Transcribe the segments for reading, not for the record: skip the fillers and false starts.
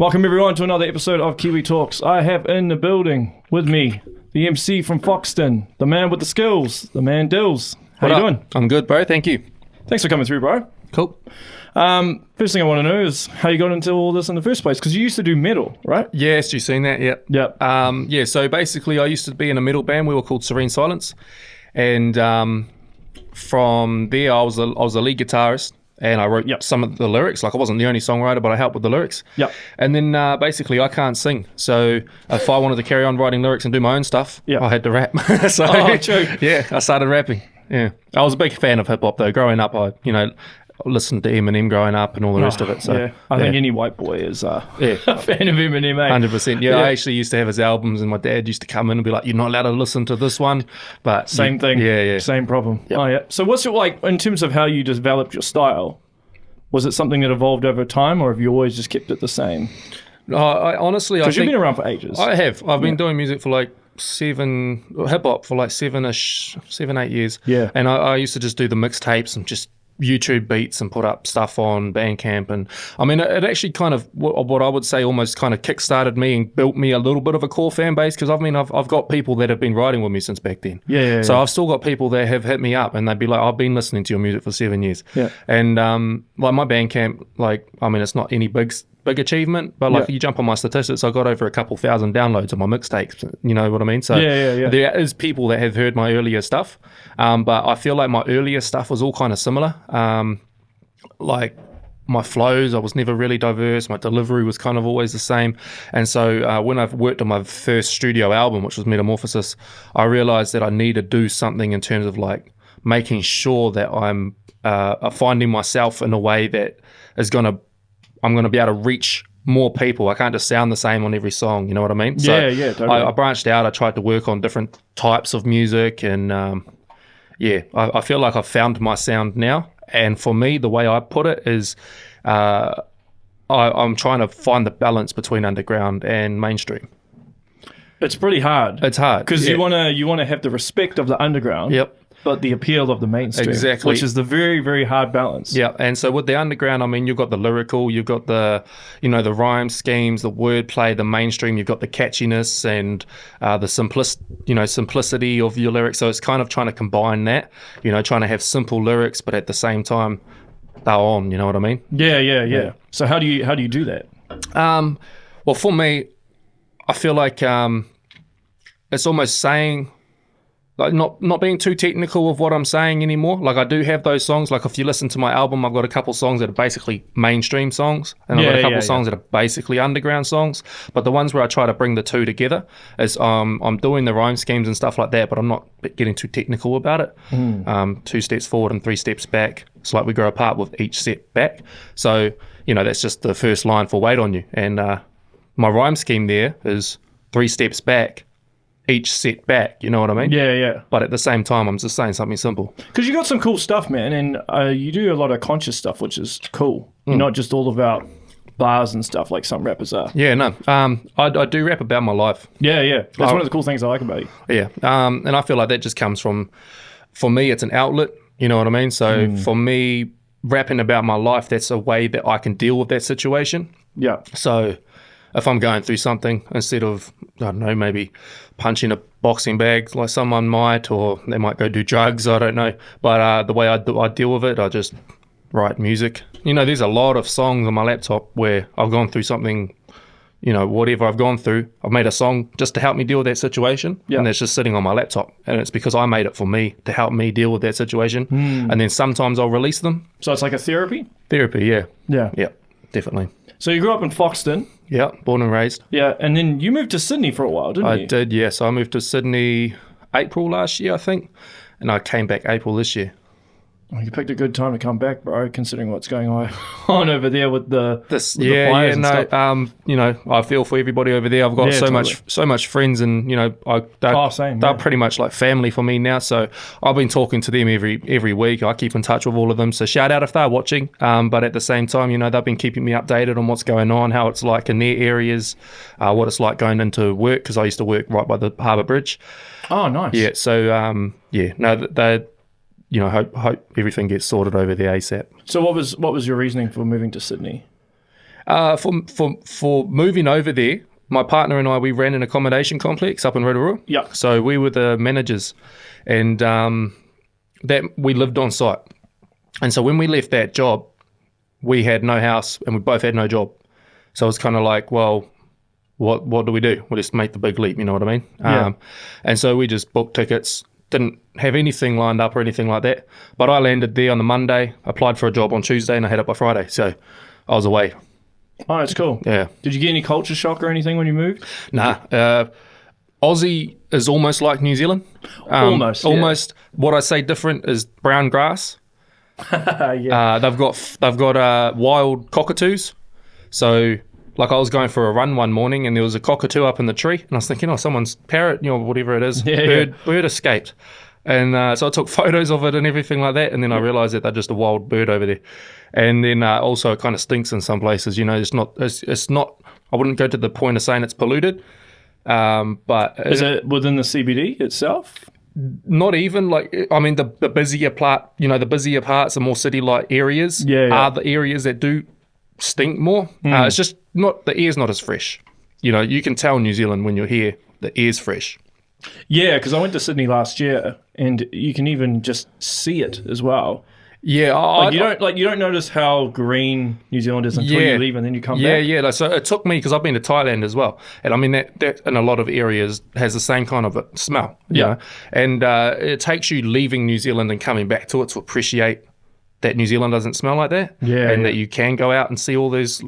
Welcome everyone to another episode of Kiwi Talks. I have in the building with me the MC from Foxton, the man with the skills, the man Dillz. How you doing? I'm good, bro. Thank you. Thanks for coming through, bro. Cool. First thing I want to know is how you got into all this in the first place, because you used to do metal, right? Yes, you've seen that, yep. Yep. Yeah, so basically I used to be in a metal band. We were called Serene Silence. And from there I was a lead guitarist. And I wrote some of the lyrics. Like, I wasn't the only songwriter, but I helped with the lyrics. Yep. And then basically I can't sing. So if I wanted to carry on writing lyrics and do my own stuff, I had to rap. So true. Yeah, I started rapping. Yeah. I was a big fan of hip hop though. Growing up, I listened to Eminem growing up and all the rest of it. So yeah. I think any white boy is a fan of Eminem, mate. 100%. Yeah, I actually used to have his albums, and my dad used to come in and be like, "You're not allowed to listen to this one." But same thing. Yeah. Same problem. Yep. Oh yeah. So what's it like in terms of how you developed your style? Was it something that evolved over time, or have you always just kept it the same? I honestly, because you've been around for ages. I have. I've been doing music for like hip hop for like 7-8 years. Yeah. And I used to just do the mixtapes and just YouTube beats and put up stuff on Bandcamp. And I mean, it actually kind of, what I would say almost kind of kickstarted me and built me a little bit of a core fan base, because I've got people that have been writing with me since back then. So I've still got people that have hit me up and they'd be like, I've been listening to your music for 7 years. Yeah. And like my Bandcamp, like, I mean, it's not any big achievement, but like you jump on my statistics, I got over a couple thousand downloads on my mixtapes, you know what I mean? So there is people that have heard my earlier stuff, but I feel like my earlier stuff was all kind of similar. Like my flows, I was never really diverse, my delivery was kind of always the same. And so when I've worked on my first studio album, which was Metamorphosis, I realized that I need to do something in terms of like making sure that I'm finding myself in a way that I'm going to be able to reach more people. I can't just sound the same on every song, you know what I mean? So totally. I branched out. I tried to work on different types of music, and I feel like I've found my sound now. And for me, the way I put it is I'm trying to find the balance between underground and mainstream. It's pretty hard. It's hard. Because you want to have the respect of the underground. Yep. But the appeal of the mainstream, exactly, which is the very, very hard balance. Yeah, and so with the underground, I mean, you've got the lyrical, you've got the, the rhyme schemes, the wordplay, the mainstream. You've got the catchiness and the simplicity of your lyrics. So it's kind of trying to combine that, trying to have simple lyrics, but at the same time, they're on. You know what I mean? Yeah. So how do you do that? Well, for me, I feel like it's almost saying, like, not being too technical of what I'm saying anymore. Like, I do have those songs. Like, if you listen to my album, I've got a couple songs that are basically mainstream songs, and I've got a couple songs that are basically underground songs. But the ones where I try to bring the two together is I'm doing the rhyme schemes and stuff like that, but I'm not getting too technical about it. 2 steps forward and 3 steps back. It's like we grow apart with each step back. So, that's just the first line for Wait On You. And my rhyme scheme there is 3 steps back, each set back, you know what I mean? Yeah. But at the same time, I'm just saying something simple. Because you got some cool stuff, man, and you do a lot of conscious stuff, which is cool. You're not just all about bars and stuff like some rappers are. Yeah, no. I do rap about my life. Yeah. That's one of the cool things I like about you. Yeah. And I feel like that just comes from, for me, it's an outlet, you know what I mean? So for me, rapping about my life, that's a way that I can deal with that situation. Yeah. So if I'm going through something, instead of, I don't know, maybe punching a boxing bag like someone might, or they might go do drugs, I don't know. But the way I deal with it, I just write music. There's a lot of songs on my laptop where I've gone through something, whatever I've gone through, I've made a song just to help me deal with that situation. And it's just sitting on my laptop. And it's because I made it for me, to help me deal with that situation. And then sometimes I'll release them. So it's like a therapy? Therapy, yeah. Yeah, definitely. So you grew up in Foxton. Yeah, born and raised. Yeah, and then you moved to Sydney for a while, didn't you? I did, yes. I moved to Sydney April last year, I think, and I came back April this year. You picked a good time to come back, bro, considering what's going on over there with the fires and stuff. I feel for everybody over there. I've got so much friends, and they're pretty much like family for me now. So I've been talking to them every week. I keep in touch with all of them. So shout out if they're watching. But at the same time, they've been keeping me updated on what's going on, how it's like in their areas, what it's like going into work, because I used to work right by the Harbour Bridge. Oh, nice. Yeah. So they. Hope everything gets sorted over there ASAP. So what was your reasoning for moving to Sydney? For moving over there, my partner and I, we ran an accommodation complex up in Rotorua. Yeah. So we were the managers, and that we lived on site. And so when we left that job, we had no house and we both had no job. So it was kind of like, well, what do we do? We'll just make the big leap, you know what I mean? Yeah. And so we just booked tickets, didn't have anything lined up or anything like that. But I landed there on the Monday, applied for a job on Tuesday, and I had it by Friday. So I was away. Oh, that's cool. Yeah. Did you get any culture shock or anything when you moved? Nah. Aussie is almost like New Zealand. Almost. Almost. What I say different is brown grass. Yeah. They've got wild cockatoos. So, like, I was going for a run one morning and there was a cockatoo up in the tree, and I was thinking, oh, someone's parrot, whatever it is, bird escaped. And so I took photos of it and everything like that, and then I realised that they're just a wild bird over there. And then also it kind of stinks in some places. It's not. I wouldn't go to the point of saying it's polluted. But is it within the CBD itself? Not even, the busier parts, the more city-like areas are the areas that do stink more. It's just not, the air's not as fresh. You can tell New Zealand when you're here, the air's fresh. Yeah, because I went to Sydney last year, and you can even just see it as well. Yeah, you don't notice how green New Zealand is until you leave, and then you come back. Yeah. So it took me, because I've been to Thailand as well, and I mean that in a lot of areas has the same kind of smell. Yeah, and it takes you leaving New Zealand and coming back to it to appreciate that New Zealand doesn't smell like that. And that you can go out and see all those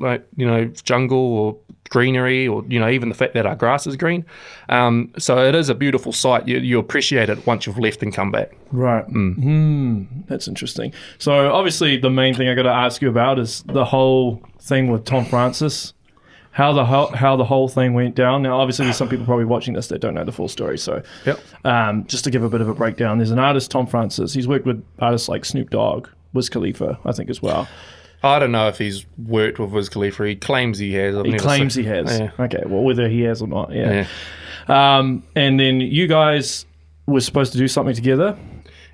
jungle or greenery, or even the fact that our grass is green. So it is a beautiful sight. You appreciate it once you've left and come back. Right. That's interesting. So obviously the main thing I got to ask you about is the whole thing with Tom Francis. How the whole thing went down. Now, obviously, there's some people probably watching this that don't know the full story. So, just to give a bit of a breakdown, there's an artist, Tom Francis. He's worked with artists like Snoop Dogg, Wiz Khalifa, I think, as well. I don't know if he's worked with Wiz Khalifa. He claims he has. He claims he has. Yeah. Okay, well, whether he has or not, and then you guys were supposed to do something together.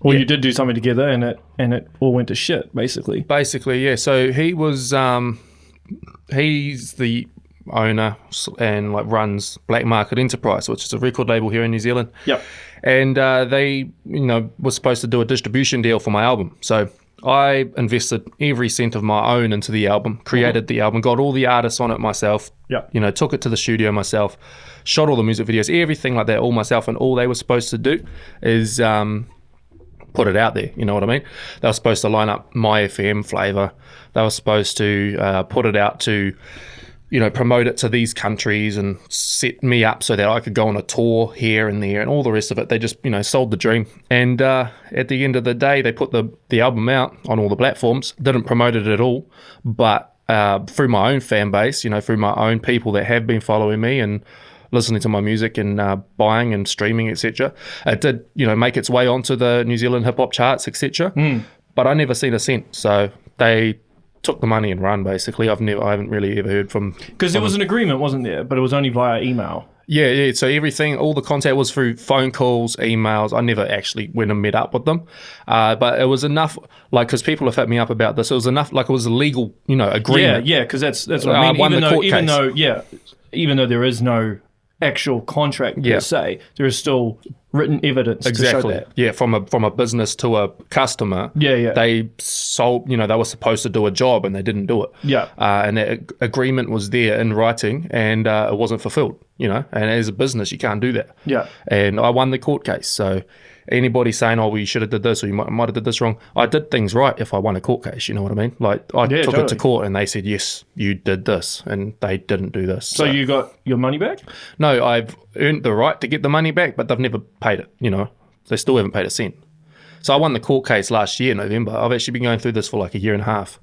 Well, you did do something together, and it all went to shit, basically. Basically, yeah. So he was, he's the owner and runs Black Market Enterprise, which is a record label here in New Zealand. Yep. And they, were supposed to do a distribution deal for my album. So I invested every cent of my own into the album, created the album, got all the artists on it myself. Yep. Took it to the studio myself, shot all the music videos, everything like that, all myself. And all they were supposed to do is put it out there. You know what I mean? They were supposed to line up my FM flavor. They were supposed to put it out to, promote it to these countries and set me up so that I could go on a tour here and there and all the rest of it. They just, sold the dream. And at the end of the day, they put the album out on all the platforms, didn't promote it at all, but through my own fan base, through my own people that have been following me and listening to my music and buying and streaming, etc. It did, make its way onto the New Zealand hip-hop charts, etc. But I never seen a cent. So they took the money and run, basically. I haven't really ever heard from... Because there was an agreement, wasn't there? But it was only via email. Yeah. So everything, all the contact was through phone calls, emails. I never actually went and met up with them. But it was enough, because people have hit me up about this, it was enough, it was a legal, agreement. Yeah, because that's what I mean. Even though there is no actual contract per se, there is still written evidence to show that. Yeah, from a business to a customer. Yeah. They sold, they were supposed to do a job and they didn't do it. Yeah. And that agreement was there in writing and it wasn't fulfilled, and as a business you can't do that. Yeah. And I won the court case. So anybody saying, you should have did this or you might have did this wrong, I did things right if I won a court case, you know what I mean? I took it to court and they said, yes, you did this, and they didn't do this. So you got your money back? No, I've earned the right to get the money back, but they've never paid it, They still haven't paid a cent. So I won the court case last year, November. I've actually been going through this for a year and a half.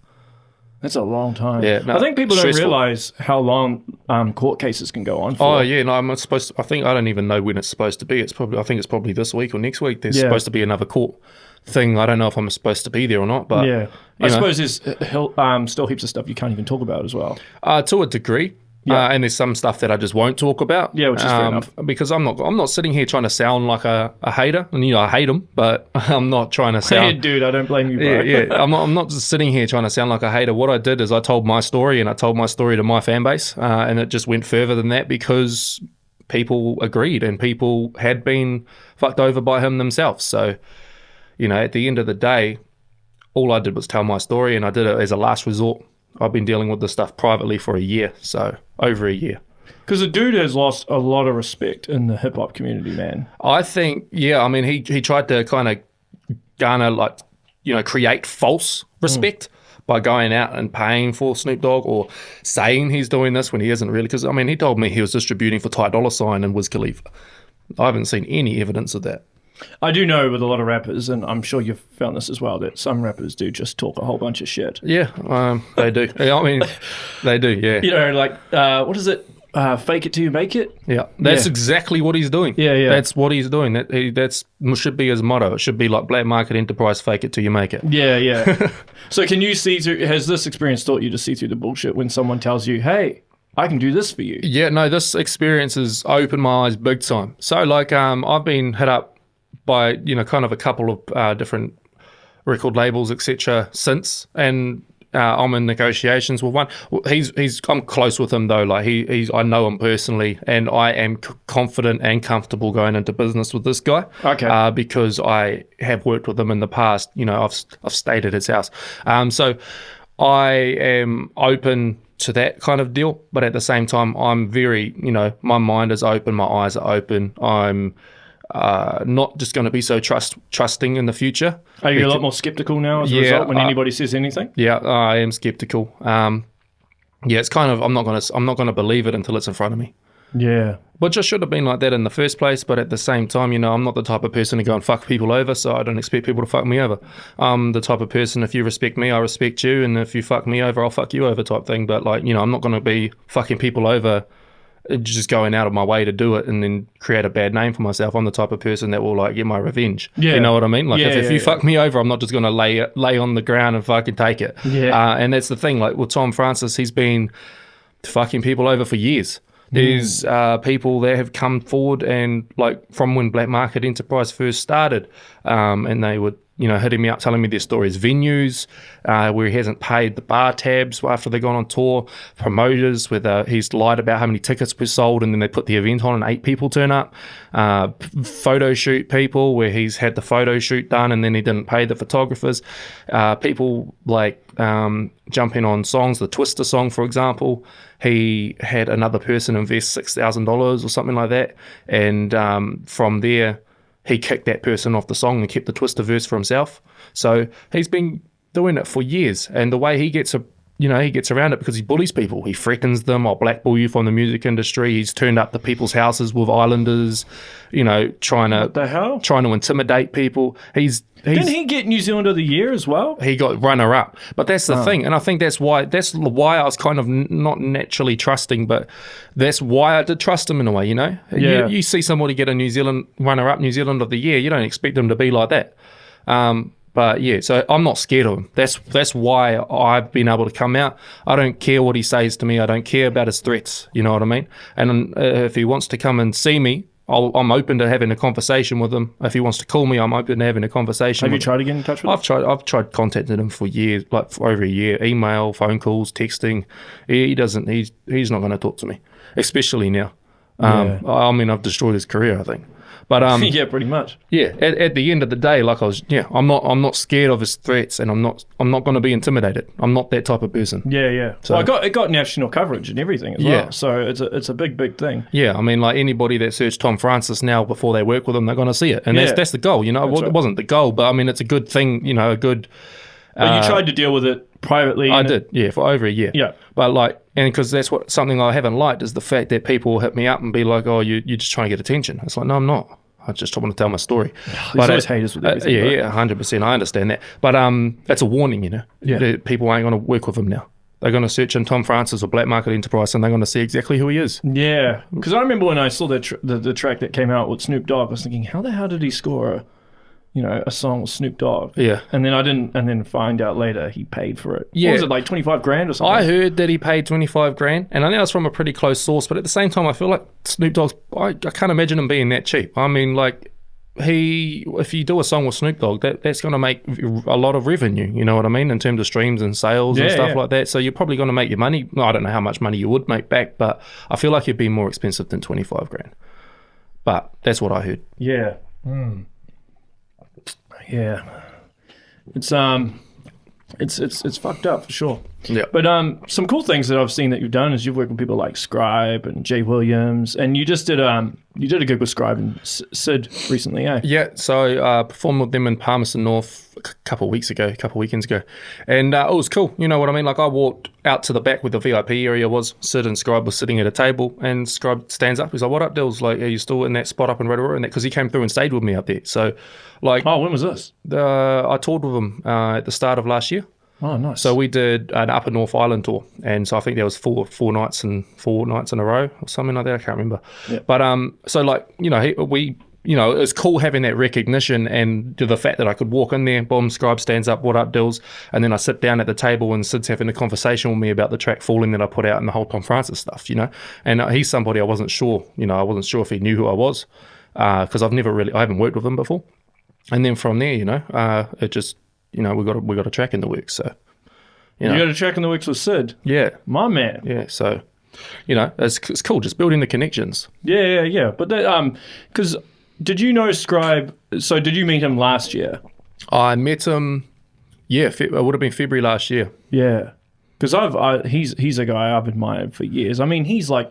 That's a long time. Yeah, no, I think people don't realise how long court cases can go on for. Oh yeah, no, I'm supposed to, I don't even know when it's supposed to be. I think it's probably this week or next week. There's supposed to be another court thing. I don't know if I'm supposed to be there or not, but I suppose there's still heaps of stuff you can't even talk about as well. To a degree. And there's some stuff that I just won't talk about. Yeah, which is fair enough. Because I'm not sitting here trying to sound like a hater. And, I hate them, but I'm not trying to sound... Hey, dude, I don't blame you, bro. Yeah. I'm not just sitting here trying to sound like a hater. What I did is I told my story, and I told my story to my fan base, and it just went further than that because people agreed and people had been fucked over by him themselves. So, at the end of the day, all I did was tell my story, and I did it as a last resort. I've been dealing with this stuff privately for a year, so over a year. Because the dude has lost a lot of respect in the hip-hop community, man. I think, he tried to kind of garner, create false respect by going out and paying for Snoop Dogg or saying he's doing this when he isn't really. Because, he told me he was distributing for Ty Dolla $ign and Wiz Khalifa. I haven't seen any evidence of that. I do know with a lot of rappers, and I'm sure you've found this as well, that some rappers do just talk a whole bunch of shit. Yeah, they do. They do, yeah. What is it? Fake it till you make it? Yeah, that's exactly what he's doing. Yeah. That's what he's doing. That should be his motto. It should be like black market enterprise, fake it till you make it. Yeah. So can you see through, has this experience taught you to see through the bullshit when someone tells you, hey, I can do this for you? Yeah, no, this experience has opened my eyes big time. So I've been hit up by kind of a couple of different record labels, etc. since, and I'm in negotiations with one. I'm close with him though. I know him personally, and I am confident and comfortable going into business with this guy. Okay. Because I have worked with him in the past. I've stayed at his house. So I am open to that kind of deal, but at the same time, I'm very, my mind is open, my eyes are open. I'm not just going to be so trusting in the future. Are you a lot more skeptical now as a result when anybody says anything? Yeah, I am skeptical. It's kind of I'm not going to believe it until it's in front of me. Yeah. Which I should have been like that in the first place, but at the same time, I'm not the type of person to go and fuck people over, so I don't expect people to fuck me over. I'm the type of person, if you respect me, I respect you, and if you fuck me over, I'll fuck you over type thing. But I'm not going to be fucking people over, just going out of my way to do it and then create a bad name for myself. I'm the type of person that will get my revenge. Yeah. You know what I mean? If you fuck me over, I'm not just going to lay on the ground and fucking take it. Yeah. And that's the thing. With Tom Francis, he's been fucking people over for years. There's people that have come forward and from when Black Market Enterprise first started, and they would hitting me up, telling me their stories, venues where he hasn't paid the bar tabs after they've gone on tour, promoters where he's lied about how many tickets were sold and then they put the event on and 8 people turn up, photo shoot people where he's had the photo shoot done and then he didn't pay the photographers, people jumping on songs, the Twister song, for example. He had another person invest $6,000 or something like that, and from there he kicked that person off the song and kept the Twister verse for himself. So he's been doing it for years, and the way he gets around it because he bullies people. He threatens them. I'll blackball you from the music industry. He's turned up to people's houses with islanders, trying to intimidate people. Didn't he get New Zealand of the Year as well? He got runner-up. But that's the thing, and I think that's why I was kind of not naturally trusting, but that's why I did trust him in a way, Yeah. You see somebody get a New Zealand runner-up, New Zealand of the Year, you don't expect them to be like that. But yeah, so I'm not scared of him. That's why I've been able to come out. I don't care what he says to me. I don't care about his threats. You know what I mean? And if he wants to come and see me, I'm open to having a conversation with him. If he wants to call me, I'm open to having a conversation. Have you tried to get in touch with him? I've tried contacting him for years, for over a year. Email, phone calls, texting. He's not going to talk to me, especially now. I've destroyed his career, I think. But yeah, pretty much. Yeah, at the end of the day, I'm not scared of his threats, and I'm not going to be intimidated. I'm not that type of person. Yeah. So it got national coverage and everything as well. So it's a big thing. Yeah, anybody that searched Tom Francis now before they work with him, they're going to see it, and that's the goal. It wasn't the goal, but it's a good thing. A good. But you tried to deal with it privately. I did, for over a year. Yeah, but and because that's something I haven't liked is the fact that people will hit me up and be like, "Oh, you're just trying to get attention." It's like, no, I'm not. I just want to tell my story. There's always haters with everything. 100%. I understand that, but that's a warning. People ain't going to work with him now. They're going to search in Tom Francis or Black Market Enterprise, and they're going to see exactly who he is. Yeah, because I remember when I saw the track that came out with Snoop Dogg, I was thinking, how the hell did he score a song with Snoop Dogg. Yeah. And then find out later he paid for it. Yeah. What was it, like 25 grand or something? I heard that he paid 25 grand, and I know it's from a pretty close source, but at the same time, I feel like Snoop Dogg's, I can't imagine him being that cheap. I mean, like, if you do a song with Snoop Dogg, that's going to make a lot of revenue, you know what I mean, in terms of streams and sales and stuff like that. So you're probably going to make your money. I don't know how much money you would make back, but I feel like it'd be more expensive than 25 grand. But that's what I heard. Yeah. Yeah. It's fucked up for sure. Yeah. But some cool things that I've seen that you've done is you've worked with people like Scribe and J Williams, and you just did a gig with Scribe and Sid recently, eh? Yeah, so I performed with them in Palmerston North a couple weekends ago, and it was cool. You know what I mean? Like, I walked out to the back where the VIP area was. Sid and Scribe was sitting at a table, and Scribe stands up. He's like, "What up, Dilz? Like, are you still in that spot up in Rotorua?" And that because he came through and stayed with me up there. So, like, oh, when was this? I toured with him at the start of last year. Oh, nice. So we did an Upper North Island tour, and so I think there was four nights in a row or something like that. I can't remember. Yeah. But so like it was cool having that recognition and the fact that I could walk in there, boom, Scribe stands up, "What up, Dilz?" And then I sit down at the table and Sid's having a conversation with me about the track Falling that I put out and the whole Tom Francis stuff, And he's somebody I wasn't sure, I wasn't sure if he knew who I was because I haven't worked with him before. And then from there, it just. We got a track in the works, so you got a track in the works with Sid. Yeah, my man. Yeah, so it's cool just building the connections. Yeah. But because did you know Scribe? So did you meet him last year? I met him. Yeah, it would have been February last year. Yeah, because he's a guy I've admired for years. I mean, he's like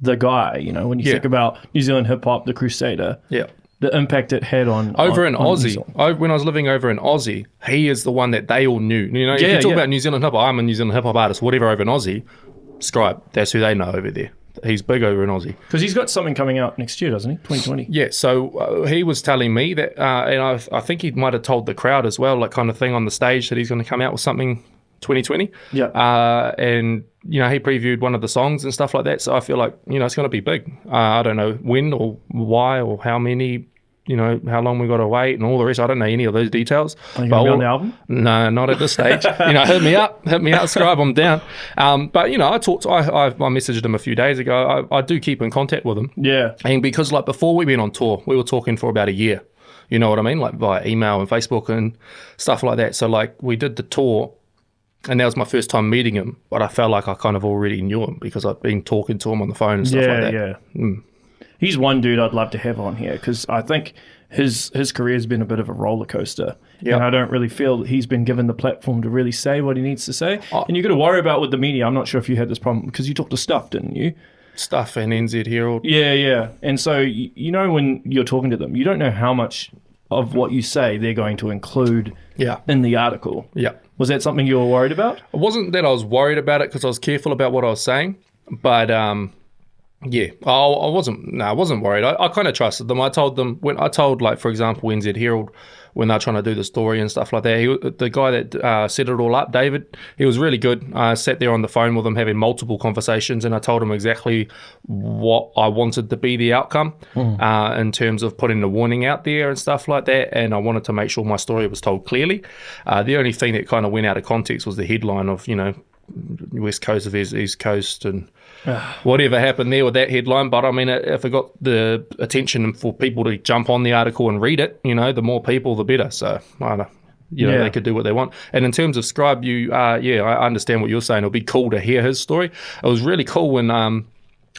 the guy. When you think about New Zealand hip hop, the Crusader. Yeah. The impact it had on Aussie. When I was living over in Aussie, he is the one that they all knew. If you talk about New Zealand hip hop, I'm a New Zealand hip hop artist, whatever over in Aussie, Scribe, that's who they know over there. He's big over in Aussie. Because he's got something coming out next year, doesn't he? 2020. Yeah, so he was telling me that, and I think he might have told the crowd as well, like kind of thing on the stage, that he's going to come out with something 2020. Yeah. And he previewed one of the songs and stuff like that. So I feel like it's going to be big. I don't know when or why or how many. How long we got to wait and all the rest. I don't know any of those details. Are you going to be on the album? No, not at this stage. Hit me up, Scribe, I'm down. But I messaged him a few days ago. I do keep in contact with him. Yeah. And because like before we went on tour, we were talking for about a year. You know what I mean? Like via email and Facebook and stuff like that. So like we did the tour. And that was my first time meeting him, but I felt like I kind of already knew him because I'd been talking to him on the phone and stuff like that. Yeah. He's one dude I'd love to have on here because I think his career's been a bit of a roller coaster. Yeah. And I don't really feel that he's been given the platform to really say what he needs to say. And you got to worry about with the media. I'm not sure if you had this problem because you talked to Stuff, didn't you? Stuff and NZ Herald. Yeah. And so, when you're talking to them, you don't know how much of what you say they're going to include in the article. Yeah. Was that something you were worried about? It wasn't that I was worried about it because I was careful about what I was saying, but yeah, I wasn't worried. I kind of trusted them. I told them like, for example, NZ Herald, when they're trying to do the story and stuff like that, the guy that set it all up, David, he was really good. I sat there on the phone with him having multiple conversations, and I told him exactly what I wanted to be the outcome in terms of putting the warning out there and stuff like that, and I wanted to make sure my story was told clearly. The only thing that kind of went out of context was the headline of, West Coast versus East Coast and whatever happened there with that headline. But I mean, if it got the attention for people to jump on the article and read it, the more people, the better. So I don't know, they could do what they want. And in terms of Scribe, I understand what you're saying. It'll be cool to hear his story. It was really cool when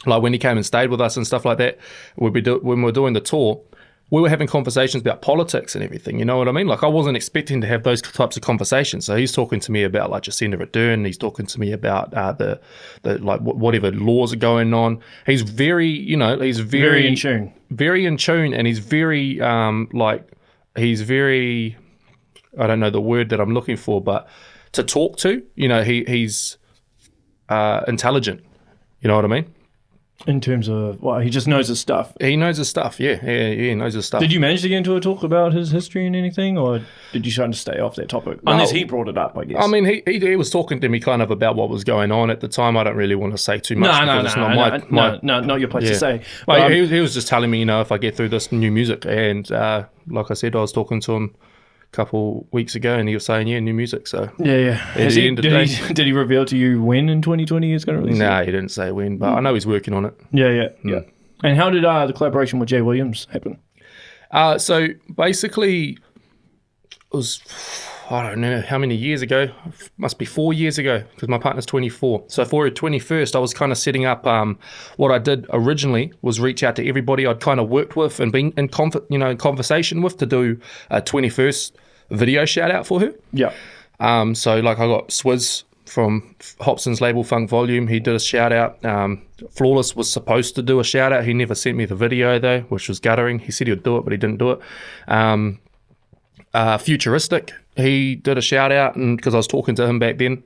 when he came and stayed with us and stuff like that. When we were doing the tour, we were having conversations about politics and everything, you know what I mean? Like, I wasn't expecting to have those types of conversations. So he's talking to me about, like, Jacinda Ardern. He's talking to me about the whatever laws are going on. He's very, he's very in tune. Very in tune, and he's very, he's very, I don't know the word that I'm looking for, but to talk to, he's intelligent. You know what I mean? In terms of, well, he just knows his stuff. He knows his stuff, yeah, he knows his stuff. Did you manage to get into a talk about his history and anything, or did you try to stay off that topic? Unless he brought it up, I guess. I mean, he was talking to me kind of about what was going on at the time. I don't really want to say too much. No, not your place to say. But he was just telling me, if I get through this new music, and like I said, I was talking to him couple weeks ago, and he was saying, new music. So did he reveal to you when in 2020 he's going to release it? No, he didn't say when, but I know he's working on it. Yeah. And how did the collaboration with J Williams happen? So basically, it was, I don't know how many years ago, must be 4 years ago, because my partner's 24. So for her 21st, I was kind of setting up, what I did originally was reach out to everybody I'd kind of worked with and been in conversation with to do a 21st video shout out for her. Yeah. So like I got Swizz from Hopsin's label Funk Volume. He did a shout out. Flawless was supposed to do a shout out. He never sent me the video though, which was guttering. He said he would do it, but he didn't do it. Futuristic, he did a shout out, and because I was talking to him back then.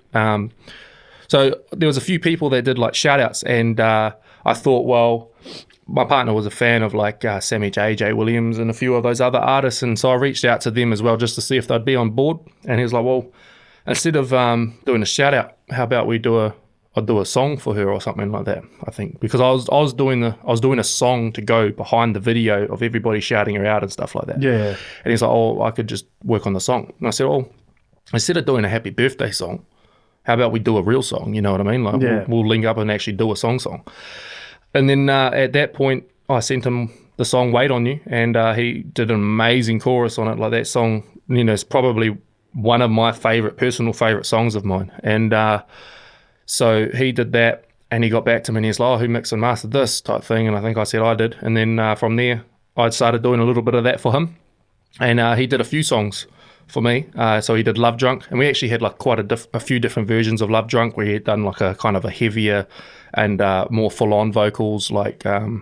So there was a few people that did like shout outs, and I thought, well, my partner was a fan of like Sammy J Williams and a few of those other artists, and so I reached out to them as well just to see if they'd be on board. And he was like, well, instead of doing a shout out, how about we do a song for her or something like that, I think, because I was doing a song to go behind the video of everybody shouting her out and stuff like that. Yeah. And he's like, oh, I could just work on the song. And I said, oh, instead of doing a happy birthday song, how about we do a real song? You know what I mean? Like we'll link up and actually do a song. And then at that point, I sent him the song "Wait on You," and he did an amazing chorus on it. Like that song, is probably one of my personal favorite songs of mine. And so he did that, and he got back to me, and he's like, oh, who mixed and mastered this type thing? And I think I said I did. And then from there, I started doing a little bit of that for him. And he did a few songs for me. So he did Love Drunk, and we actually had like quite a few different versions of Love Drunk, where he had done like a kind of a heavier and more full-on vocals, like it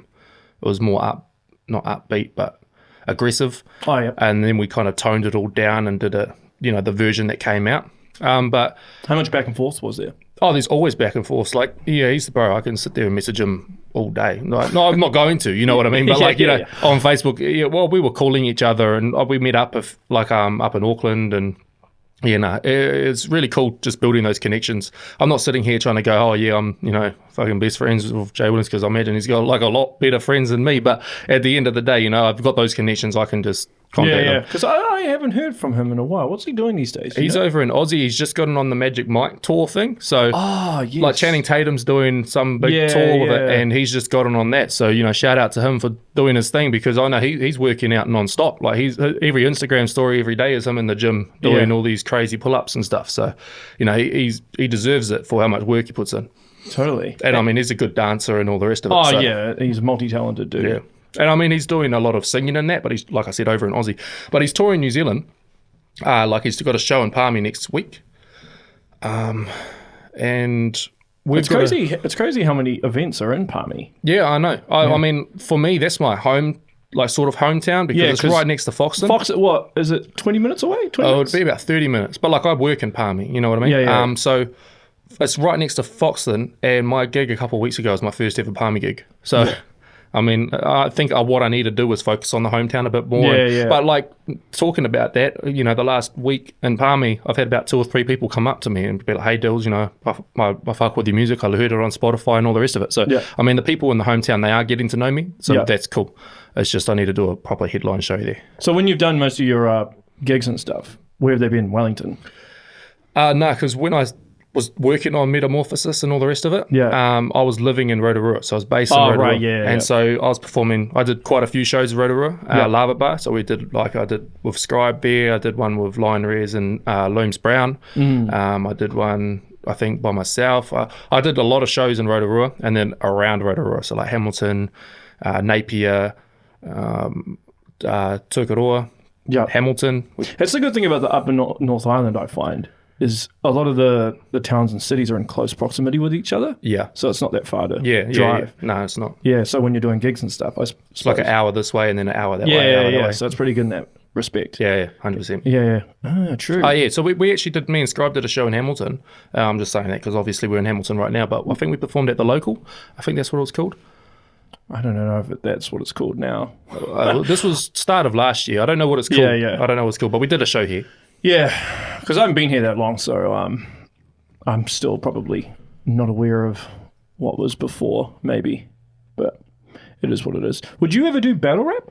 was more not upbeat, but aggressive. Oh, yeah. And then we kind of toned it all down and did the version that came out. But how much back and forth was there? Oh, there's always back and forth. Like, he's the bro. I can sit there and message him all day. No, I'm not going to. You know what I mean? But on Facebook, well, we were calling each other, and we met up up in Auckland, and it's really cool just building those connections. I'm not sitting here trying to go, oh yeah, I'm fucking best friends with J Williams, because I imagine he's got like a lot better friends than me. But at the end of the day, I've got those connections. I can just contact him. Because I haven't heard from him in a while. What's he doing these days? He's over in Aussie. He's just gotten on the Magic Mike tour thing. So like Channing Tatum's doing some big tour with it, and he's just gotten on that. So shout out to him for doing his thing, because I know he's working out non-stop. Like every Instagram story every day is him in the gym doing all these crazy pull-ups and stuff. So he deserves it for how much work he puts in. Totally. And I mean, he's a good dancer and all the rest of it. He's a multi-talented dude. Yeah. And I mean, he's doing a lot of singing in that, but he's, like I said, over in Aussie. But he's touring New Zealand. Like he's got a show in Palmy next week. And it's crazy. It's crazy how many events are in Palmy. Yeah, I know. I mean, for me, that's my home, like sort of hometown, because it's right next to Foxton. What is it? 20 minutes away? 20 minutes? It'd be about 30 minutes. But like I work in Palmy, you know what I mean? Yeah. So it's right next to Foxton, and my gig a couple of weeks ago was my first ever Palmy gig. So. Yeah. I mean, I think what I need to do is focus on the hometown a bit more. But like talking about that, the last week in Palmy, I've had about 2 or 3 people come up to me and be like, hey, Dilz, I fuck with your music. I heard it on Spotify and all the rest of it. So, I mean, the people in the hometown, they are getting to know me. So that's cool. It's just I need to do a proper headline show there. So when you've done most of your gigs and stuff, where have they been? Wellington? No, because when I was working on Metamorphosis and all the rest of it. I was living in Rotorua, so I was based in Rotorua. So I was performing. I did quite a few shows in Rotorua, Lava Bar. So I did with Scribe there. I did one with Lion Rez and Looms Brown. I did one, I think, by myself. I did a lot of shows in Rotorua and then around Rotorua. So like Hamilton, Napier, Tukaroa, Hamilton. That's the good thing about the Upper North Island, I find, is a lot of the towns and cities are in close proximity with each other. Yeah. So it's not that far to drive. Yeah. No, it's not. Yeah, so when you're doing gigs and stuff, it's like an hour this way and then an hour that way. Yeah, so it's pretty good in that respect. Yeah, 100%. Yeah. True. So we actually did, me and Scribe did a show in Hamilton. I'm just saying that because obviously we're in Hamilton right now, but I think we performed at the Local. I think that's what it was called. I don't know if that's what it's called now. This was start of last year. I don't know what it's called. I don't know what it's called, but we did a show here. Yeah, because I haven't been here that long, so I'm still probably not aware of what was before, maybe. But it is what it is. Would you ever do battle rap?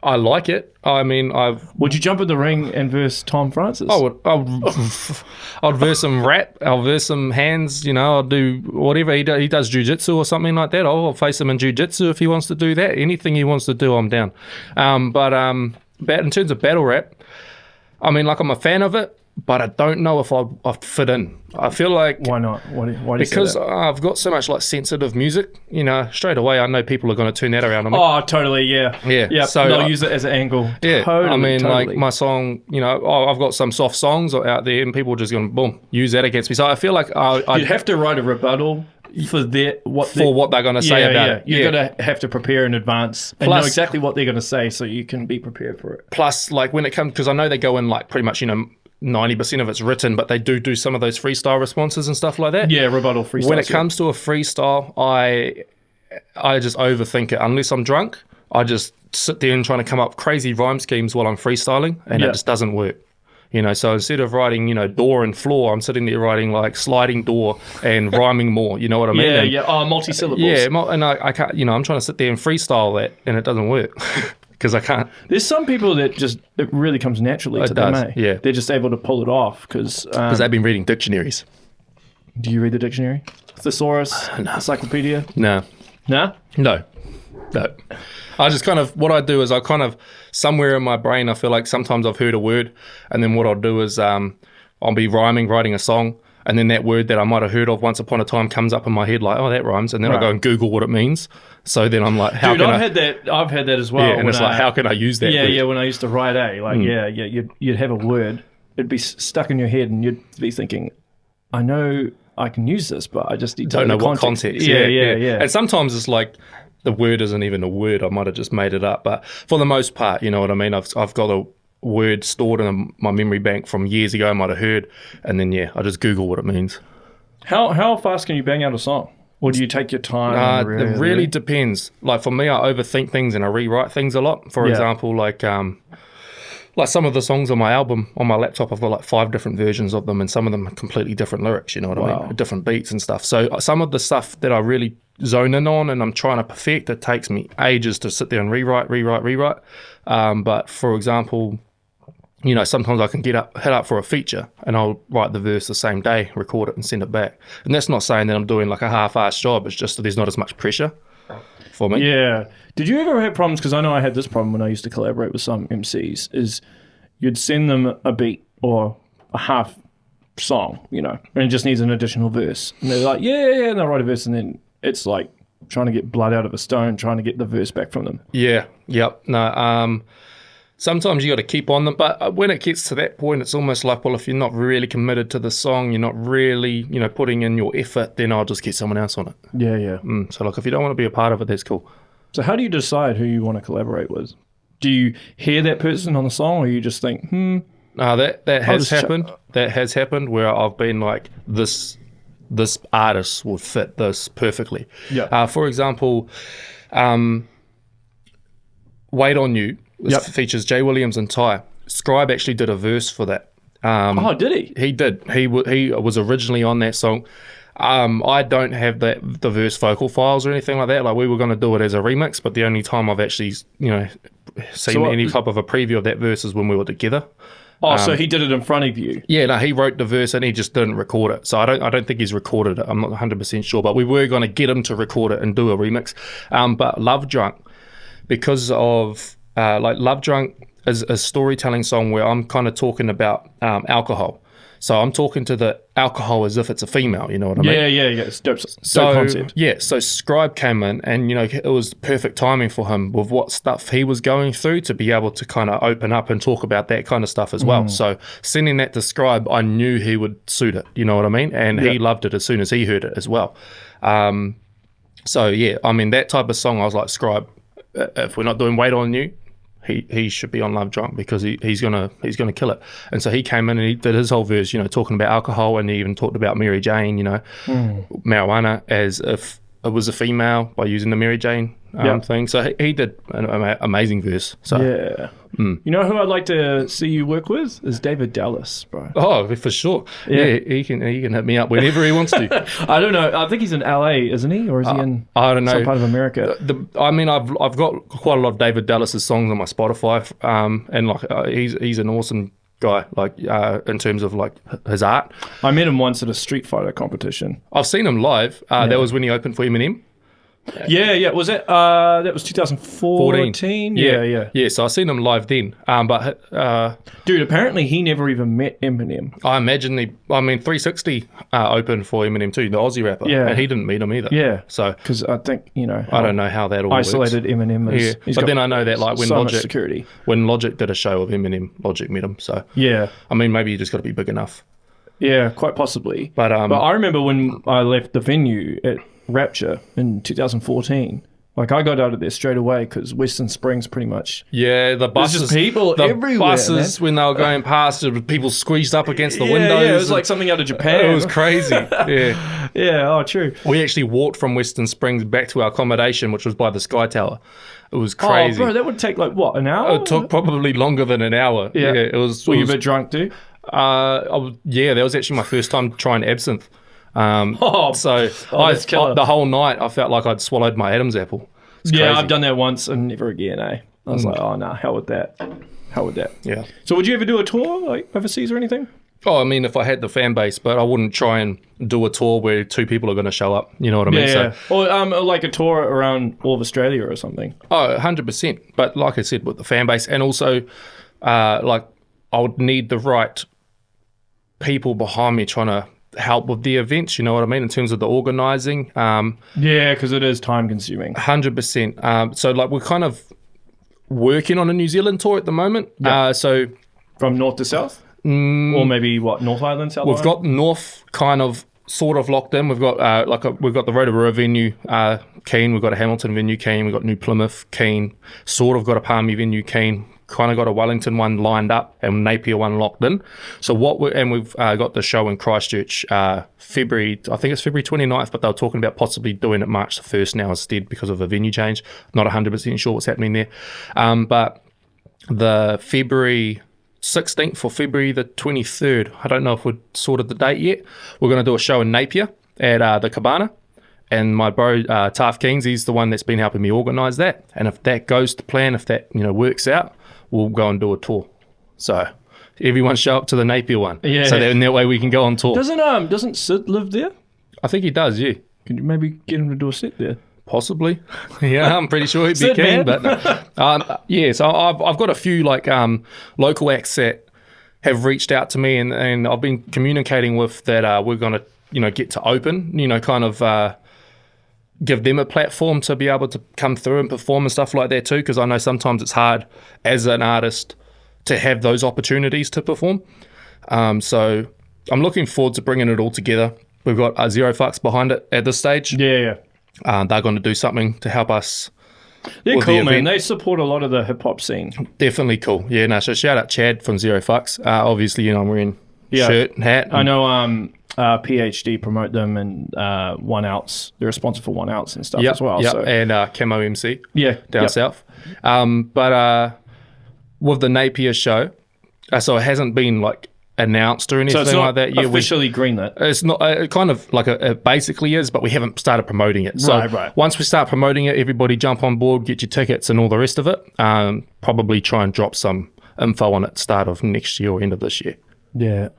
I like it. I mean, Would you jump in the ring and verse Tom Francis? I'd verse some rap. I'll verse some hands. I'll do whatever he does. He does jiu-jitsu or something like that. I'll face him in jiu-jitsu if he wants to do that. Anything he wants to do, I'm down. But in terms of battle rap, I mean, like, I'm a fan of it, but I don't know if I'd fit in. I feel like... Why not? Why do you because say that? I've got so much, like, sensitive music, straight away I know people are going to turn that around on me. Oh, totally, yeah. Yeah. So they'll use it as an angle. Yeah, totally, like, my song, I've got some soft songs out there and people are just going to, boom, use that against me. So I feel like You'd have to write a rebuttal for what they're going to say about it. You're going to have to prepare in advance and know exactly what they're going to say so you can be prepared for it. Plus, like, when it comes, because I know they go in, like, pretty much, 90% of it's written, but they do some of those freestyle responses and stuff like that. Yeah, rebuttal freestyle. When it comes to a freestyle, I just overthink it. Unless I'm drunk, I just sit there and trying to come up crazy rhyme schemes while I'm freestyling, and it just doesn't work. So instead of writing, door and floor, I'm sitting there writing like sliding door and rhyming more. You know what I mean? Yeah. Oh, multi-syllables. Yeah, and I can't. I'm trying to sit there and freestyle that, and it doesn't work. Because I can't. There's some people that it really comes naturally to them, eh? Yeah. They're just able to pull it off because they've been reading dictionaries. Do you read the dictionary? Thesaurus? No. Encyclopedia? No. No? No. I just kind of, what I do is I kind of, somewhere in my brain, I feel like sometimes I've heard a word, and then what I'll do is I'll be writing a song, and then that word that I might have heard of once upon a time comes up in my head like, oh, that rhymes, and then I go and Google what it means. So then I'm like, I've had that as well. Yeah, and it's like, how can I use that word? Yeah, when I used to write you'd have a word, it'd be stuck in your head, and you'd be thinking, I know I can use this, but I just don't know what context. Yeah. And sometimes it's like, the word isn't even a word. I might have just made it up. But for the most part, you know what I mean? I've got a word stored in my memory bank from years ago I might have heard. And then, I just Google what it means. How fast can you bang out a song? Or do you take your time? It really depends. Like, for me, I overthink things and I rewrite things a lot. For example, like some of the songs on my album, on my laptop, I've got like 5 different versions of them, and some of them are completely different lyrics, you know what I mean? Different beats and stuff. So some of the stuff that I really zone in on and I'm trying to perfect, it takes me ages to sit there and rewrite. But for example, sometimes I can hit up for a feature and I'll write the verse the same day, record it and send it back. And that's not saying that I'm doing like a half-assed job. It's just that there's not as much pressure for me. Yeah. Did you ever have problems? Because I know I had this problem when I used to collaborate with some MCs, is you'd send them a beat or a half song, and it just needs an additional verse. And they're like, yeah, and they'll write a verse, and then it's like trying to get blood out of a stone, trying to get the verse back from them. Yeah, yep. No, sometimes you got to keep on them, but when it gets to that point, it's almost like, well, if you're not really committed to the song, you're not really, putting in your effort, then I'll just get someone else on it. Yeah. So, like, if you don't want to be a part of it, that's cool. So how do you decide who you want to collaborate with? Do you hear that person on the song, or you just think, that has happened. That has happened where I've been like, this artist would fit this perfectly. Yeah. For example, Wait On You features J Williams and Ty. Scribe actually did a verse for that. Did he? He did. He was originally on that song. I don't have the verse vocal files or anything like that. Like, we were going to do it as a remix, but the only time I've actually, seen any type of a preview of that verse is when we were together. So he did it in front of you? Yeah, no, he wrote the verse and he just didn't record it. So I don't think he's recorded it. I'm not 100% sure, but we were going to get him to record it and do a remix. But Love Drunk, because of Love Drunk is a storytelling song where I'm kind of talking about alcohol. So I'm talking to the alcohol as if it's a female, you know what I mean? Yeah. It's dope concept. Yeah, so Scribe came in and, it was perfect timing for him with what stuff he was going through to be able to kind of open up and talk about that kind of stuff as well. So sending that to Scribe, I knew he would suit it, you know what I mean? And he loved it as soon as he heard it as well. That type of song, I was like, Scribe, if we're not doing Wait On You, he should be on Love Drunk because he's gonna kill it. And so he came in and he did his whole verse, talking about alcohol, and he even talked about Mary Jane, marijuana, as if It Was a Female by using the Mary Jane thing. So he did an amazing verse. So yeah. You know who I'd like to see you work with is David Dallas, bro. Oh, for sure. Yeah, he can hit me up whenever he wants to. I don't know. I think he's in LA, isn't he, or is he in? I don't know. Some part of America. I mean, I've got quite a lot of David Dallas's songs on my Spotify, and like he's an awesome guy. Like in terms of like his art. I met him once at a Street Fighter competition. I've seen him live. That was when he opened for Eminem. Yeah. Was it? That was 2014. Yeah. So I seen him live then. But dude, apparently he never even met Eminem. I imagine 360 opened for Eminem too, the Aussie rapper. Yeah, and he didn't meet him either. Yeah. So because I think I don't know how that all isolated works. Eminem. Is, but then I know that like when Logic security. When Logic did a show of Eminem, Logic met him. So yeah, I mean maybe you just got to be big enough. Yeah, quite possibly. But I remember when I left the venue at Rapture in 2014. Like I got out of there straight away because Western Springs pretty much. Yeah, the buses. There's just people everywhere. Buses when they were going past, people squeezed up against the windows. Yeah, it was like something out of Japan. It was crazy. Yeah. Yeah. Oh, true. We actually walked from Western Springs back to our accommodation, which was by the Sky Tower. It was crazy. Oh, bro, that would take like what, an hour? It took probably longer than an hour. Yeah, it was. Were you a bit drunk too? Yeah, that was actually my first time trying absinthe. The whole night I felt like I'd swallowed my Adam's apple. Yeah, I've done that once and never again, I was like, oh, no, hell with that. Yeah. So would you ever do a tour, like overseas or anything? Oh, I mean, if I had the fan base, but I wouldn't try and do a tour where two people are going to show up. You know what I mean? Yeah. Or like a tour around all of Australia or something. Oh, 100%. But like I said, with the fan base, and also, like, I would need the right people behind me trying to help with the events, you know what I mean, in terms of the organising. Yeah, because it is time consuming. 100%. So like we're kind of working on a New Zealand tour at the moment. Yeah. So from north to south? Or maybe what, North Island, South Island? We've got north kind of sort of locked in. We've got we've got the Rotorua venue keen, we've got a Hamilton venue keen, we've got New Plymouth keen, sort of got a Palmy venue keen, kind of got a Wellington one lined up and Napier one locked in. So we've got the show in Christchurch February, I think it's February 29th, but they were talking about possibly doing it March the 1st now instead because of a venue change. Not 100% sure what's happening there. But the February 16th or February the 23rd, I don't know if we've sorted the date yet, we're going to do a show in Napier at the Cabana. And my bro, Taff Keynes, he's the one that's been helping me organise that. And if that goes to plan, if that works out, we'll go and do a tour. So everyone show up to the Napier one. Yeah. So that in that way we can go on tour. Doesn't Sid live there? I think he does, yeah. Could you maybe get him to do a set there? Possibly. Yeah, I'm pretty sure he'd be keen. But yeah, so I've got a few like local acts that have reached out to me and I've been communicating with that we're going to get to open, kind of give them a platform to be able to come through and perform and stuff like that too, because I know sometimes it's hard as an artist to have those opportunities to perform. So I'm looking forward to bringing it all together. We've got Zerofux behind it at this stage. Yeah. They're going to do something to help us. They're cool, man. They support a lot of the hip-hop scene. Definitely cool. Yeah, no, so shout out Chad from Zerofux. Obviously, I'm wearing shirt and hat. I know PhD promote them and 1 Ounce. They're a sponsor for 1 Ounce and stuff as well. Yeah, so. And Camo MC down south. But with the Napier show, so it hasn't been like announced or anything like that. Yeah, officially greenlit. It's not kind of like it basically is, but we haven't started promoting it. So right. Once we start promoting it, everybody jump on board, get your tickets and all the rest of it. Probably try and drop some info on it start of next year or end of this year. Yeah.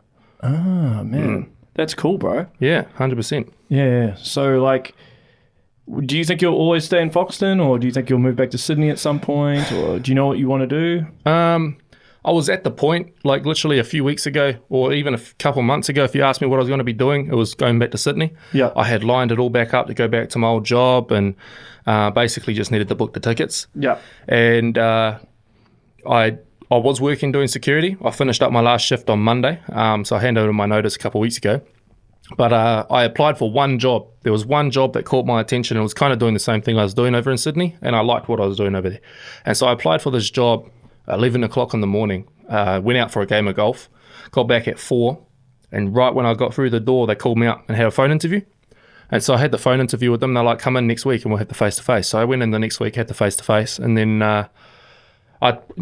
Ah, man. That's cool, bro. Yeah, 100%. Yeah. So, like, do you think you'll always stay in Foxton, or do you think you'll move back to Sydney at some point, or do you know what you want to do? I was at the point, like, literally a few weeks ago, or even a couple months ago, if you asked me what I was going to be doing, it was going back to Sydney. Yeah. I had lined it all back up to go back to my old job, and basically just needed to book the tickets. Yeah. And I was working doing security. I finished up my last shift on Monday, so I handed over my notice a couple of weeks ago. But I applied for one job. There was one job that caught my attention. It was kind of doing the same thing I was doing over in Sydney, and I liked what I was doing over there. And so I applied for this job at 11 o'clock in the morning, went out for a game of golf, got back at 4, and right when I got through the door, they called me up and had a phone interview. And so I had the phone interview with them. They're like, come in next week and we'll have the face-to-face. So I went in the next week, had the face-to-face, and then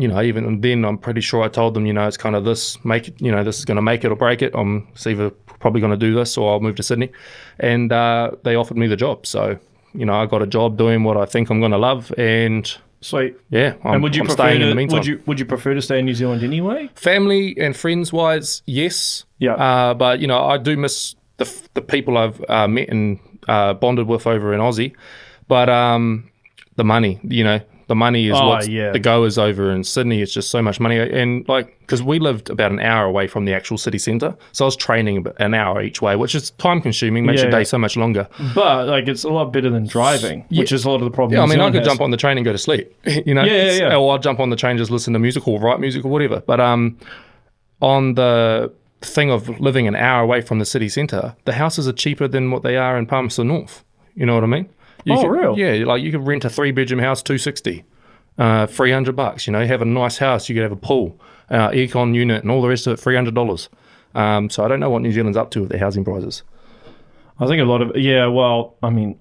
even then I'm pretty sure I told them, it's kind of this, this is going to make it or break it. It's either probably going to do this or I'll move to Sydney. And they offered me the job. So, I got a job doing what I think I'm going to love, and sweet. Yeah, and would you prefer in the meantime? Would you prefer to stay in New Zealand anyway? Family and friends wise, yes. Yeah. But I do miss the people I've met and bonded with over in Aussie. But the money, the money is the go is over in Sydney. It's just so much money, and because we lived about an hour away from the actual city centre, so I was training an hour each way, which is time consuming, makes your day so much longer. But it's a lot better than driving, which is a lot of the problem. Yeah, I mean, I could jump on the train and go to sleep, Yeah. Or I'd jump on the train, just listen to music or write music or whatever. But on the thing of living an hour away from the city centre, the houses are cheaper than what they are in Palmerston North. You know what I mean? Real? Yeah, you could rent a 3-bedroom house, $260, $300. You have a nice house, you could have a pool, aircon unit, and all the rest of it, $300. So I don't know what New Zealand's up to with their housing prices. I think a lot of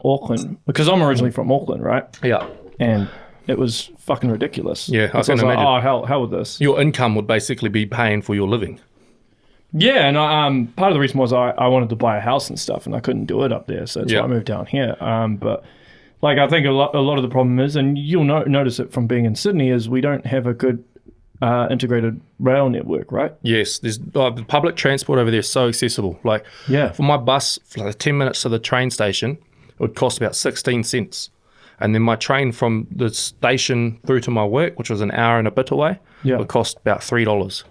Auckland, because I'm originally from Auckland, right? Yeah, and it was fucking ridiculous. Yeah, I can imagine. How would this? Your income would basically be paying for your living. Yeah, and part of the reason was I wanted to buy a house and stuff, and I couldn't do it up there, so that's why I moved down here. But I think a lot of the problem is, and you'll notice it from being in Sydney, is we don't have a good integrated rail network, right? Yes, there's the public transport over there is so accessible. For my bus, for 10 minutes to the train station, it would cost about 16 cents. And then my train from the station through to my work, which was an hour and a bit away, would cost about $3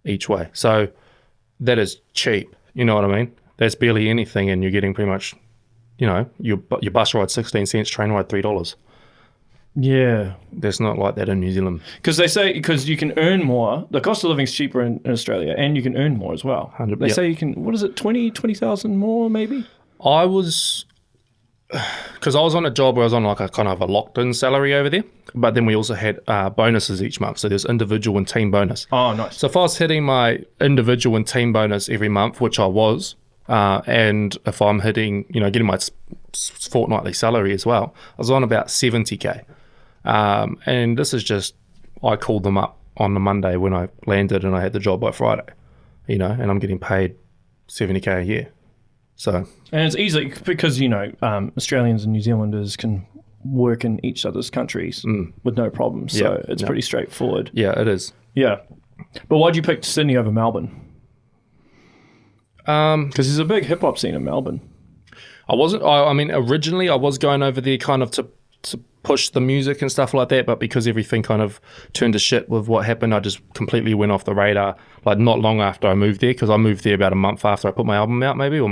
each way. So that is cheap. You know what I mean? That's barely anything, and you're getting pretty much, your bus ride 16 cents, train ride $3. Yeah. That's not like that in New Zealand. Because you can earn more. The cost of living is cheaper in Australia, and you can earn more as well. They say you can, what is it, 20,000 more maybe? Because I was on a job where I was on a kind of a locked-in salary over there, but then we also had bonuses each month. So there's individual and team bonus. Oh, nice. So if I was hitting my individual and team bonus every month, which I was, and if I'm hitting, getting my fortnightly salary as well, I was on about 70K. And this is just, I called them up on the Monday when I landed and I had the job by Friday, and I'm getting paid 70K a year. So, and it's easy because Australians and New Zealanders can work in each other's countries with no problem. So it's pretty straightforward. Yeah, it is. Yeah, but why'd you pick Sydney over Melbourne? Because there's a big hip hop scene in Melbourne. Originally I was going over there kind of to push the music and stuff like that, but because everything kind of turned to shit with what happened, I just completely went off the radar. Not long after I moved there, because I moved there about a month after I put my album out, maybe a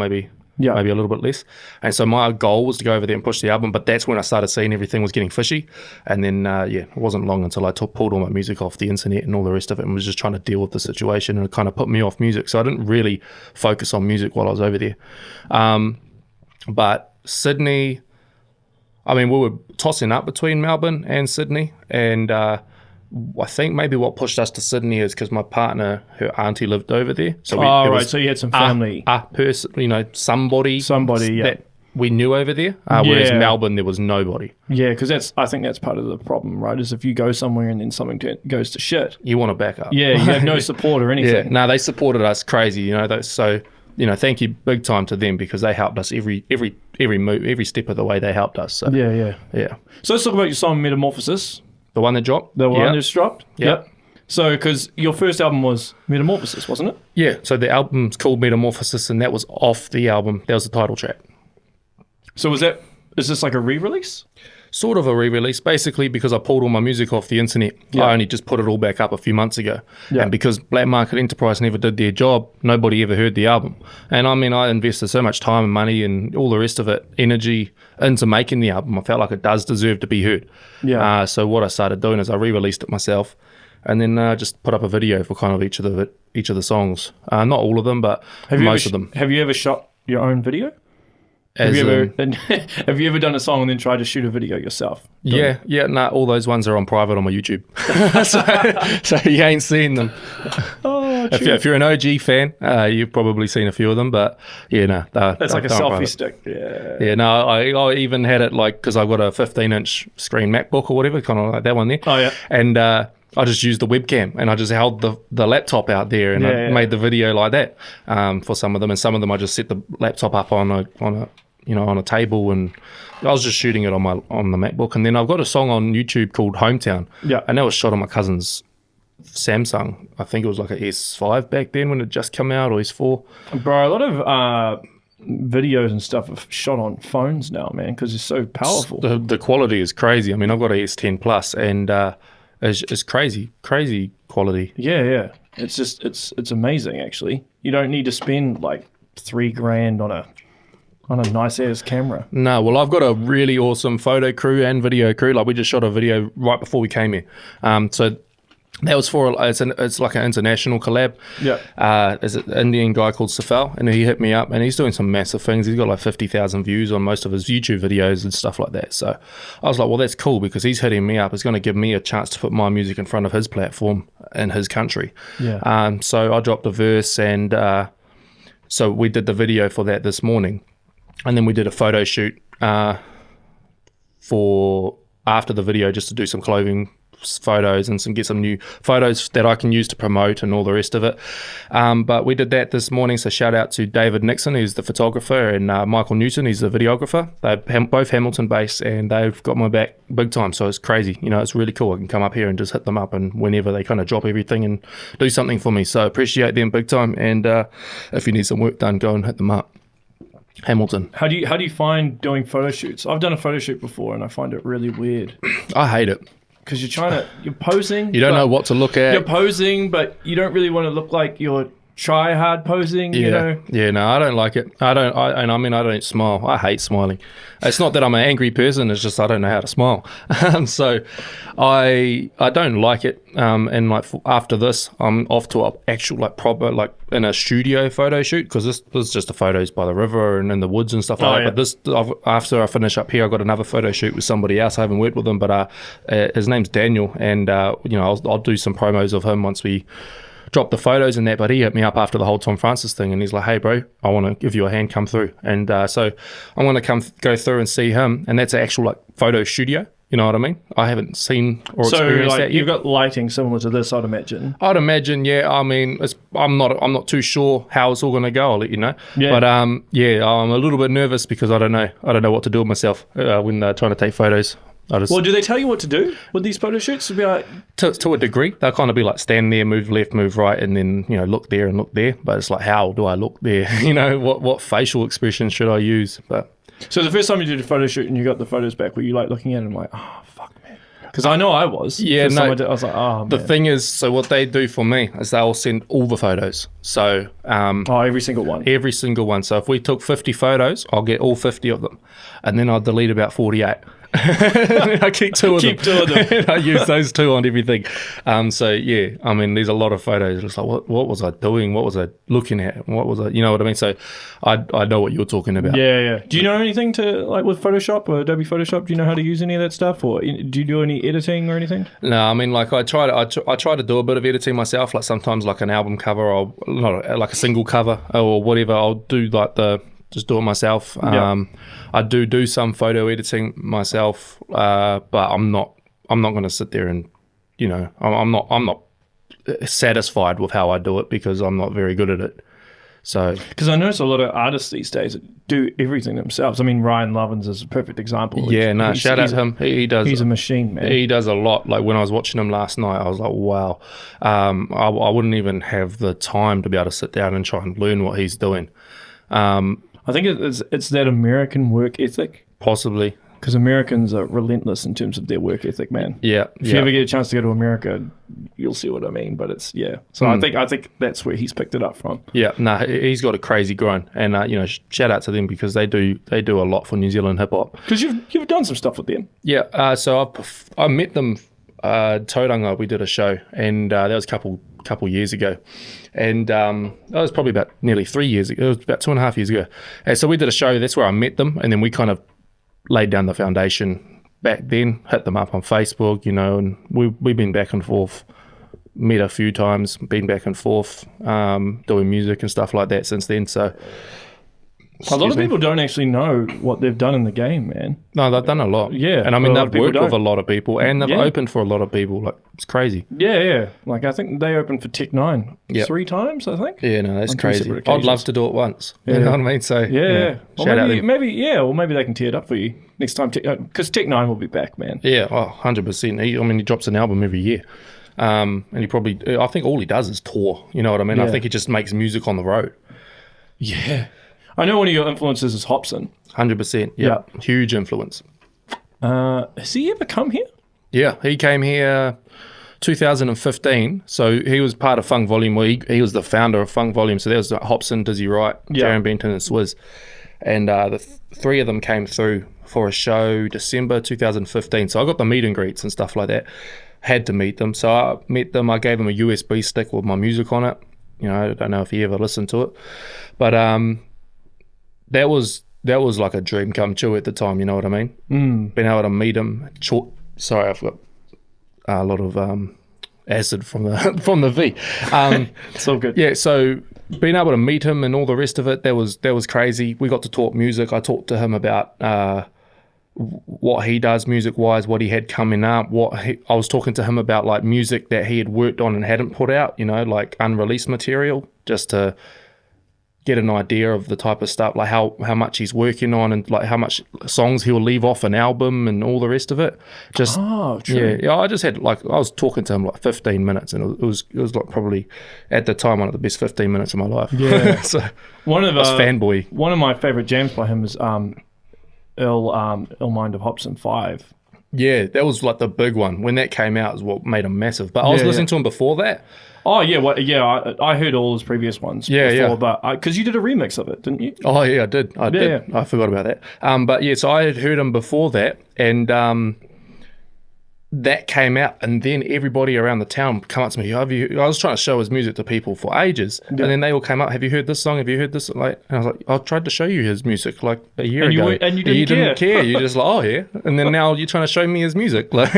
little bit less. And so my goal was to go over there and push the album, but that's when I started seeing everything was getting fishy. And then it wasn't long until I pulled all my music off the internet and all the rest of it, and was just trying to deal with the situation, and it kind of put me off music. So I didn't really focus on music while I was over there. But Sydney, we were tossing up between Melbourne and Sydney, and I think maybe what pushed us to Sydney is because my partner, her auntie lived over there. So so you had some family. A person, somebody that we knew over there. Whereas Melbourne, there was nobody. Yeah, because I think that's part of the problem, right? Is if you go somewhere and then something goes to shit, you want to back up. Yeah, you have no support or anything. Yeah, no, they supported us crazy. So thank you big time to them, because they helped us every move, every step of the way. They helped us. So. Yeah. So let's talk about your song Metamorphosis. The one that dropped? The one that's dropped? Yep. So, because your first album was Metamorphosis, wasn't it? Yeah, so the album's called Metamorphosis, and that was off the album. That was the title track. So is this like a re-release? Sort of a re-release, basically, because I pulled all my music off the internet. I only just put it all back up a few months ago. And because Black Market Enterprise never did their job, nobody ever heard the album. And I invested so much time and money and all the rest of it, energy, into making the album. I felt like it does deserve to be heard. So what I started doing is I re-released it myself, and then just put up a video for kind of each of the songs. Not all of them, but most of them. Have you ever shot your own video? Have you ever done a song and then tried to shoot a video yourself? All those ones are on private on my YouTube. so you ain't seen them. Oh, if you're an OG fan, you've probably seen a few of them, but yeah, no. That's like a selfie stick. Yeah. Yeah, no, I even had it like, because I've got a 15-inch screen MacBook or whatever, kind of like that one there. Oh, yeah. And I just used the webcam and I just held the laptop out there and I made the video like that for some of them. And some of them I just set the laptop up on a table, and I was just shooting it on the MacBook. And then I've got a song on YouTube called Hometown. Yeah. And that was shot on my cousin's Samsung. I think it was like an S5 back then when it just come out, or S4. Bro, a lot of videos and stuff are shot on phones now, man, because it's so powerful. The quality is crazy. I mean, I've got an S10 Plus, and it's crazy quality. Yeah. It's just it's amazing. Actually, you don't need to spend like $3,000 on a nice ass camera. No, well, I've got a really awesome photo crew and video crew. Like, we just shot a video right before we came here. So that was it's like an international collab. Yeah. There's an Indian guy called Safal, and he hit me up, and he's doing some massive things. He's got like 50,000 views on most of his YouTube videos and stuff like that. So I was like, well, that's cool, because he's hitting me up. It's going to give me a chance to put my music in front of his platform in his country. Yeah. So I dropped a verse, and so we did the video for that this morning, and then we did a photo shoot for after the video, just to do some clothing photos and get some new photos that I can use to promote and all the rest of it. But we did that this morning, so shout out to David Nixon, who's the photographer, and Michael Newton, he's the videographer. They're both Hamilton based, and they've got my back big time, so it's crazy. It's really cool. I can come up here and just hit them up, and whenever they kind of drop everything and do something for me, so appreciate them big time. And if you need some work done, go and hit them up. Hamilton. How do you find doing photo shoots? I've done a photo shoot before, and I find it really weird. I hate it. Because you're posing. You don't know what to look at. You're posing, but you don't really want to look like you're try hard posing, you know? Yeah, no, I don't like it. I don't smile. I hate smiling. It's not that I'm an angry person, it's just I don't know how to smile. So I don't like it. And like after this, I'm off to an actual like proper like in a studio photo shoot, because this is just the photos by the river and in the woods and stuff like that. But after I finish up here, I've got another photo shoot with somebody else. I haven't worked with him, but his name's Daniel, and I'll do some promos of him once we drop the photos and that. But he hit me up after the whole Tom Francis thing, and he's like, hey bro, I want to give you a hand, come through. And so I'm going to go through and see him, and that's an actual like photo studio. You know what I mean? I haven't seen or experienced that yet. You've got lighting similar to this, I'd imagine. Yeah. I mean, I'm not too sure how it's all going to go. I'll let you know. Yeah. But I'm a little bit nervous because I don't know what to do with myself when they're trying to take photos. Well, do they tell you what to do with these photo shoots? Be like, to a degree, they'll kind of be like, stand there, move left, move right, and then look there and look there. But it's like, how do I look there? What facial expression should I use? But so the first time you did a photo shoot and you got the photos back, were you like looking at it and like, oh fuck man? Because I know I was. Yeah, no. I was like, oh man. The thing is, so what they do for me is they'll send all the photos. So every single one. Every single one. So if we took 50 photos, I'll get all 50 of them, and then I'll delete about 48. I keep two of them. I use those two on everything. So yeah, I mean, there's a lot of photos. It's like, what was I doing? What was I looking at? What was I? You know what I mean? So I know what you're talking about. Yeah. Do you know anything to like with Photoshop or Adobe Photoshop? Do you know how to use any of that stuff, or do you do any editing or anything? No, I mean, like I try to do a bit of editing myself. Like sometimes, like an album cover, or not like a single cover or whatever. I'll do like just do it myself. I do some photo editing myself, but I'm not going to sit there and, I'm not satisfied with how I do it because I'm not very good at it. So, because I notice a lot of artists these days that do everything themselves. I mean, Ryan Lovins is a perfect example. Yeah, shout out to him. He does. He's a machine, man. He does a lot. Like when I was watching him last night, I was like, wow. I wouldn't even have the time to be able to sit down and try and learn what he's doing. I think it's that American work ethic. Possibly. Because Americans are relentless in terms of their work ethic, man. Yeah. If you ever get a chance to go to America, you'll see what I mean. But it's, yeah. So I think that's where he's picked it up from. Yeah. He's got a crazy grind. And, shout out to them because they do a lot for New Zealand hip-hop. Because you've done some stuff with them. Yeah. So I met them, Tauranga, we did a show. And that was a couple years ago, and that was probably about nearly 3 years ago. It was about 2.5 years ago, and so we did a show. That's where I met them, and then we kind of laid down the foundation back then. Hit them up on Facebook, and we've been back and forth met a few times, been back and forth, doing music and stuff like that since then. So a lot of people don't actually know what they've done in the game, man. No, they've done a lot. Yeah. And I mean, they've worked with a lot of people, and they've opened for a lot of people. Like, it's crazy. Yeah. Like, I think they opened for Tech 9 3 times, I think. Yeah, no, that's crazy. I'd love to do it once. You know what I mean? So, shout out maybe they can tee it up for you next time, because Tech 9 will be back, man. Yeah, 100%. He drops an album every year. And he probably, I think all he does is tour. You know what I mean? I think he just makes music on the road. Yeah. I know one of your influences is Hopsin. 100%. Yeah. Huge influence. Has he ever come here? Yeah, he came here 2015. So he was part of Funk Volume. Well, he was the founder of Funk Volume. So there was Hopsin, Dizzy Wright, Jaron Benton, and Swizz. And the three of them came through for a show December 2015. So I got the meet and greets and stuff like that. Had to meet them. So I met them. I gave them a USB stick with my music on it. You know, I don't know if he ever listened to it. But that was like a dream come true at the time, you know what I mean? Being able to meet him. Sorry, I've got a lot of acid from the V. It's all good. Yeah, so being able to meet him and all the rest of it, that was crazy. We got to talk music. I talked to him about what he does music-wise, what he had coming up. I was talking to him about like music that he had worked on and hadn't put out, you know, like unreleased material, just to get an idea of the type of stuff, like how much he's working on, and like how much songs he'll leave off an album and all the rest of it. Just true. Yeah. I just had I was talking to him like 15 minutes, and it was like probably at the time one of the best 15 minutes of my life. Yeah. So one of fanboy. One of my favorite jams by him is Ill Mind of Hopsin 5. Yeah, that was like the big one. When that came out is what made him massive. But I was listening to him before that. Oh, yeah. I heard all his previous ones before, but because you did a remix of it, didn't you? Oh, yeah, I did. Yeah. I forgot about that. But yeah, so I had heard him before that, and that came out, and then everybody around the town come up to me. I was trying to show his music to people for ages, and then they all came up. Have you heard this song? Have you heard this? Like, and I was like, I tried to show you his music like a year ago, and you didn't care. You just like, oh yeah, and then now you're trying to show me his music, like,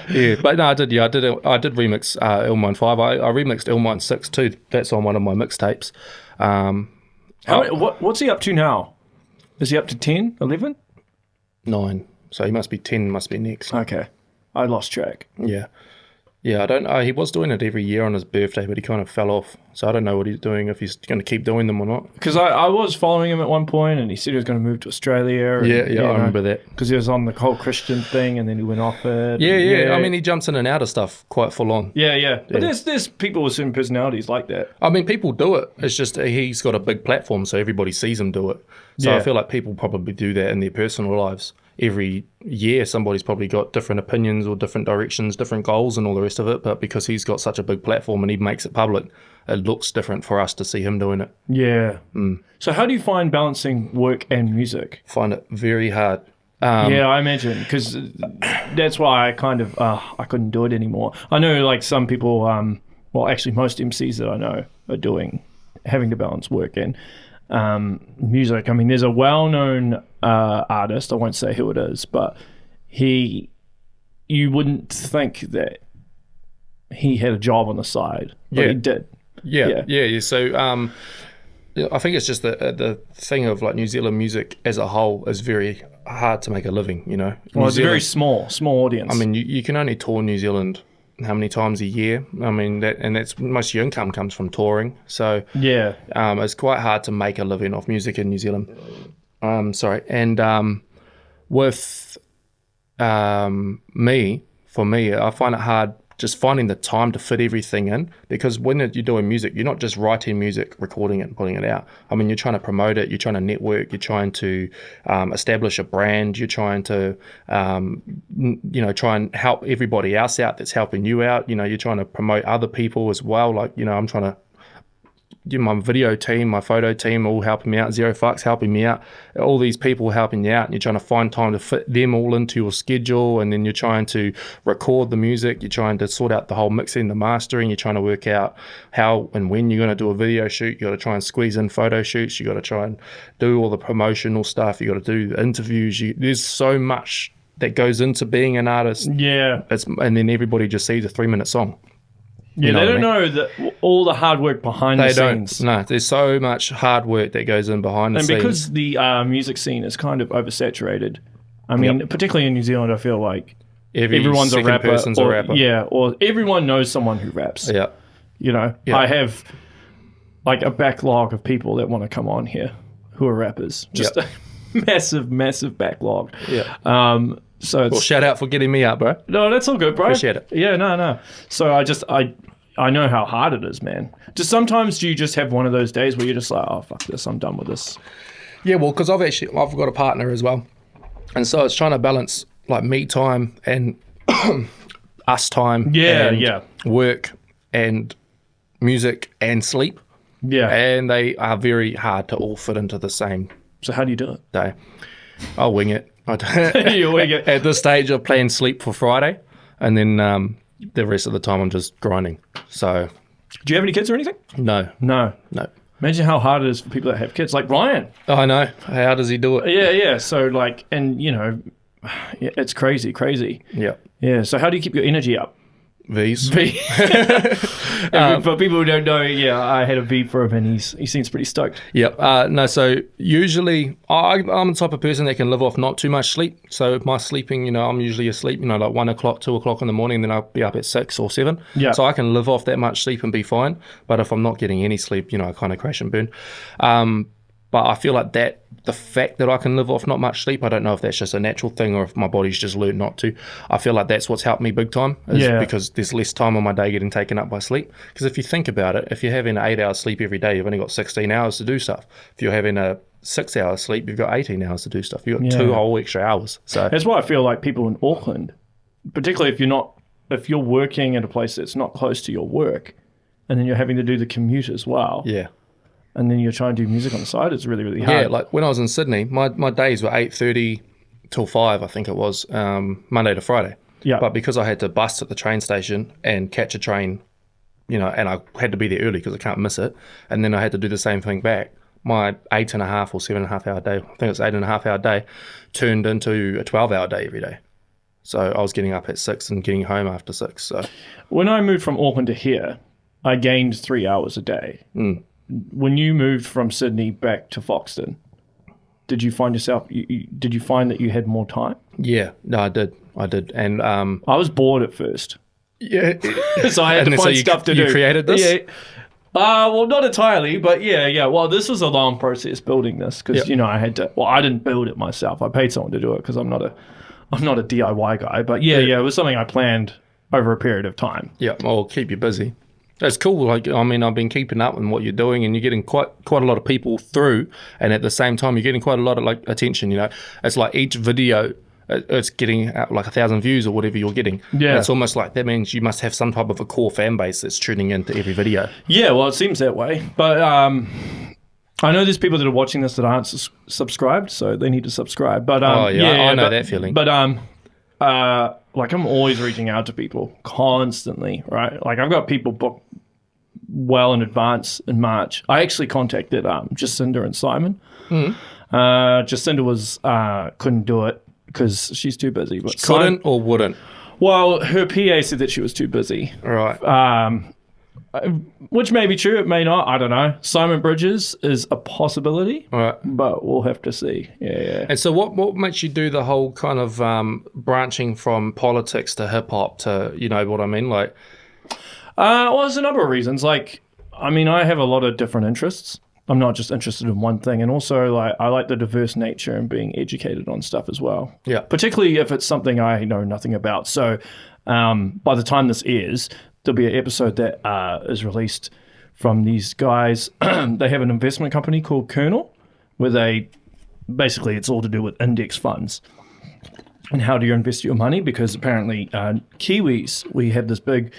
yeah. But no, I did remix Illmind 5. I remixed Illmind 6 too. That's on one of my mixtapes. What's he up to now? Is he up to 10, 11? 9. So he must be 10. Must be next. Okay. I lost track. Yeah, I don't know. He was doing it every year on his birthday, but he kind of fell off. So I don't know what he's doing, if he's going to keep doing them or not. Because I was following him at one point, and he said he was going to move to Australia. And, I remember that. Because he was on the whole Christian thing, and then he went off it. Yeah. I mean, he jumps in and out of stuff quite full on. Yeah. But there's people with certain personalities like that. I mean, people do it. It's just he's got a big platform, so everybody sees him do it. So I feel like people probably do that in their personal lives. Every year somebody's probably got different opinions or different directions, different goals and all the rest of it, but because he's got such a big platform and he makes it public, it looks different for us to see him doing it. Yeah. So how do you find balancing work and music? Find it very hard. Yeah, I imagine, because that's why I kind of I couldn't do it anymore. I know like some people, well actually most MCs that I know are having to balance work and music. I mean, there's a well-known artist, I won't say who it is, but you wouldn't think that he had a job on the side, but he did. Yeah. So I think it's just the thing of like New Zealand music as a whole is very hard to make a living, you know. Well, it's a very small audience. I mean, you can only tour New Zealand how many times a year? I mean, that's most of your income comes from touring. So it's quite hard to make a living off music in New Zealand. With for me, I find it hard just finding the time to fit everything in, because when you're doing music, you're not just writing music, recording it and putting it out. I mean, you're trying to promote it, you're trying to network, you're trying to establish a brand, you're trying to try and help everybody else out that's helping you out. You know, you're trying to promote other people as well. Like, you know, I'm trying to my video team, my photo team, all helping me out. Zerofux helping me out. All these people helping you out, and you're trying to find time to fit them all into your schedule. And then you're trying to record the music. You're trying to sort out the whole mixing, the mastering. You're trying to work out how and when you're going to do a video shoot. You got to try and squeeze in photo shoots. You got to try and do all the promotional stuff. You got to do the interviews. There's so much that goes into being an artist. Yeah. And then everybody just sees a 3-minute song. Yeah, they don't know that all the hard work behind the scenes. No, there's so much hard work that goes in behind the scenes. And because the music scene is kind of oversaturated, I mean, particularly in New Zealand, I feel like everyone's a rapper. Person's a rapper. Yeah, or everyone knows someone who raps. Yeah. You know, I have like a backlog of people that want to come on here who are rappers. Just a massive, massive backlog. Yeah. So it's, shout out for getting me up, bro. No, that's all good, bro. Appreciate it. Yeah, no. So I know how hard it is, man. Just sometimes do you just have one of those days where you're just like, oh, fuck this, I'm done with this. Yeah, well, because I've got a partner as well. And so it's trying to balance like me time and us time. Yeah. Work and music and sleep. Yeah. And they are very hard to all fit into the same So how do you do it? day. I'll wing it. You wing it. At this stage, I plan sleep for Friday, and then the rest of the time I'm just grinding. So, do you have any kids or anything? No. Imagine how hard it is for people that have kids, like Ryan. Oh, I know. How does he do it? Yeah. So like, and you know, it's crazy. Yeah. So how do you keep your energy up? V's. For people who don't know, I had a V for him, and he seems pretty stoked. Yep. No, so usually I'm the type of person that can live off not too much sleep. So my sleeping, I'm usually asleep, like 1 o'clock, 2 o'clock in the morning, then I'll be up at 6 or 7. Yeah. So I can live off that much sleep and be fine. But if I'm not getting any sleep, I kind of crash and burn. But I feel like that the fact that I can live off not much sleep, I don't know if that's just a natural thing or if my body's just learned not to. I feel like that's what's helped me big time, because there's less time on my day getting taken up by sleep. Because if you think about it, if you're having 8 hours sleep every day, you've only got 16 hours to do stuff. If you're having a 6 hours sleep, you've got 18 hours to do stuff. You've got 2 whole extra hours. So that's why I feel like people in Auckland, particularly if you're working at a place that's not close to your work, and then you're having to do the commute as well. Yeah. And then you're trying to do music on the side, it's really, really hard. Yeah, like when I was in Sydney, my days were 8:30 till 5, I think it was, Monday to Friday. Yeah. But because I had to bust at the train station and catch a train, and I had to be there early because I can't miss it, and then I had to do the same thing back, my 8.5 or 7.5 hour day, I think it's 8.5 hour day, turned into a 12-hour day every day. So I was getting up at 6 and getting home after 6. So when I moved from Auckland to here, I gained 3 hours a day. When you moved from Sydney back to Foxton, did you find yourself? Did you find that you had more time? Yeah, no, I did, and I was bored at first. Yeah, so I had to find stuff to do. You created this? Yeah. Well, not entirely, but yeah. Well, this was a long process building this because I had to. Well, I didn't build it myself. I paid someone to do it because I'm not a DIY guy. But yeah, it was something I planned over a period of time. Yeah, well, keep you busy. That's cool. Like, I mean, I've been keeping up with what you're doing, and you're getting quite a lot of people through, and at the same time, you're getting quite a lot of attention. It's like each video, it's getting out like 1,000 views or whatever you're getting. Yeah, it's almost like that means you must have some type of a core fan base that's tuning into every video. Yeah, well, it seems that way, but I know there's people that are watching this that aren't subscribed, so they need to subscribe. But I know that feeling. But I'm always reaching out to people constantly, right? Like I've got people booked well in advance in March. I actually contacted Jacinda and Simon. Jacinda was couldn't do it because she's too busy. But couldn't or wouldn't? Well, her PA said that she was too busy. Right. Which may be true, it may not. I don't know. Simon Bridges is a possibility, right? But we'll have to see. Yeah. And so, what makes you do the whole kind of branching from politics to hip hop to, what I mean, like? Well, there's a number of reasons. Like, I mean, I have a lot of different interests. I'm not just interested in one thing, and also I like the diverse nature and being educated on stuff as well. Yeah. Particularly if it's something I know nothing about. So, by the time this airs, there'll be an episode that is released from these guys. They have an investment company called Kernel, where basically it's all to do with index funds and how do you invest your money, because apparently Kiwis, we have this big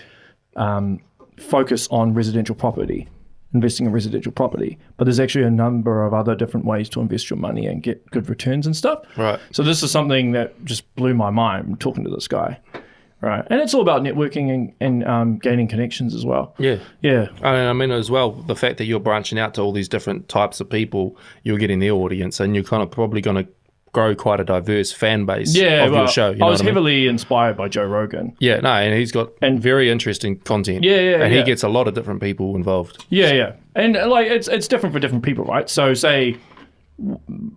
focus on residential property, investing in residential property, but there's actually a number of other different ways to invest your money and get good returns and stuff. Right. So this is something that just blew my mind talking to this guy. Right, and it's all about networking and gaining connections as well. Yeah. Yeah. I mean, as well, the fact that you're branching out to all these different types of people, you're getting their audience, and you're kind of probably going to grow quite a diverse fan base of your show. You know I was what heavily inspired by Joe Rogan. Yeah, no, and he's got very interesting content. And he gets a lot of different people involved. Yeah. And like it's different for different people, right? So say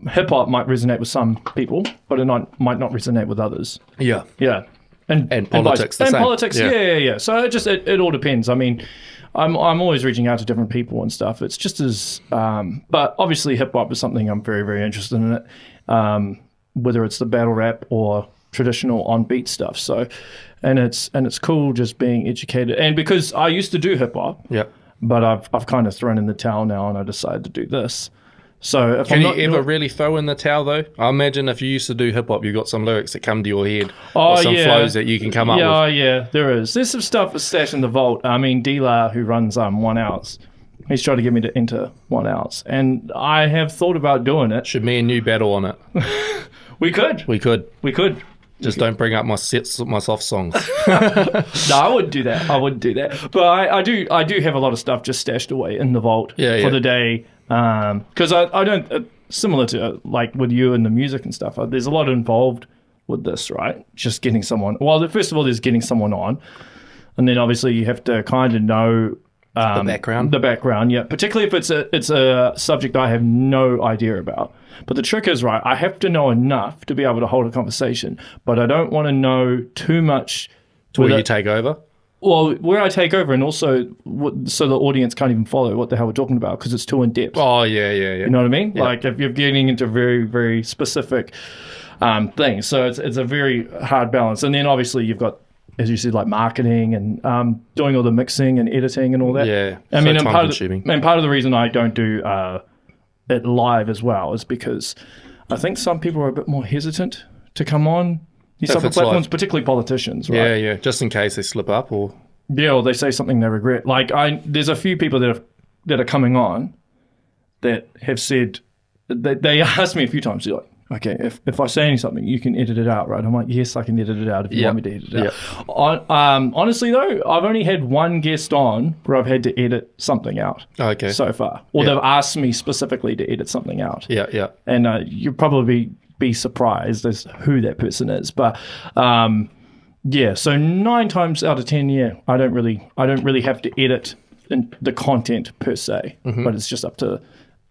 hip hop might resonate with some people, but it might not resonate with others. Yeah. And politics. And politics. Yeah. So it all depends. I mean, I'm always reaching out to different people and stuff. It's just as, but obviously hip hop is something I'm very, very interested in it. Whether it's the battle rap or traditional on beat stuff. So, and it's cool just being educated. And because I used to do hip hop, but I've kind of thrown in the towel now, and I decided to do this. So if Can you ever really throw in the towel though? I imagine if you used to do hip hop, you got some lyrics that come to your head, or some flows that you can come up with. Yeah, there is. There's some stuff that's stashed in the vault. I mean, Dila, who runs 1 Ounce, he's trying to get me to enter 1 Ounce, and I have thought about doing it. Should me and you battle on it? We could. Just don't bring up my soft songs. No, I wouldn't do that. But I do have a lot of stuff just stashed away in the vault for the day. Because I don't, similar to like with you and the music and stuff, there's a lot involved with this, right? Just getting someone, first of all, there's getting someone on, and then obviously you have to kind of know the background, yeah, particularly if it's a subject I have no idea about. But the trick is, right, I have to know enough to be able to hold a conversation, but I don't want to know too much to where you take over. Well, where I take over, and also so the audience can't even follow what the hell we're talking about because it's too in depth. Oh, yeah. You know what I mean? Yeah. Like if you're getting into very, very specific things, so it's a very hard balance. And then obviously you've got, as you said, like marketing and doing all the mixing and editing and all that. Yeah, I mean, and part of the reason I don't do it live as well is because I think some people are a bit more hesitant to come on these type of platforms, particularly politicians, right? Yeah, just in case they slip up or they say something they regret. Like there's a few people that are coming on that have said they asked me a few times, they're like, okay, if I say something, you can edit it out, right? I'm like, yes, I can edit it out if you want me to edit it out. Honestly, though, I've only had one guest on where I've had to edit something out so far. Or they've asked me specifically to edit something out. Yeah. And you'll probably be surprised as who that person is. But, so 9 times out of 10, I don't really have to edit the content per se, but it's just up to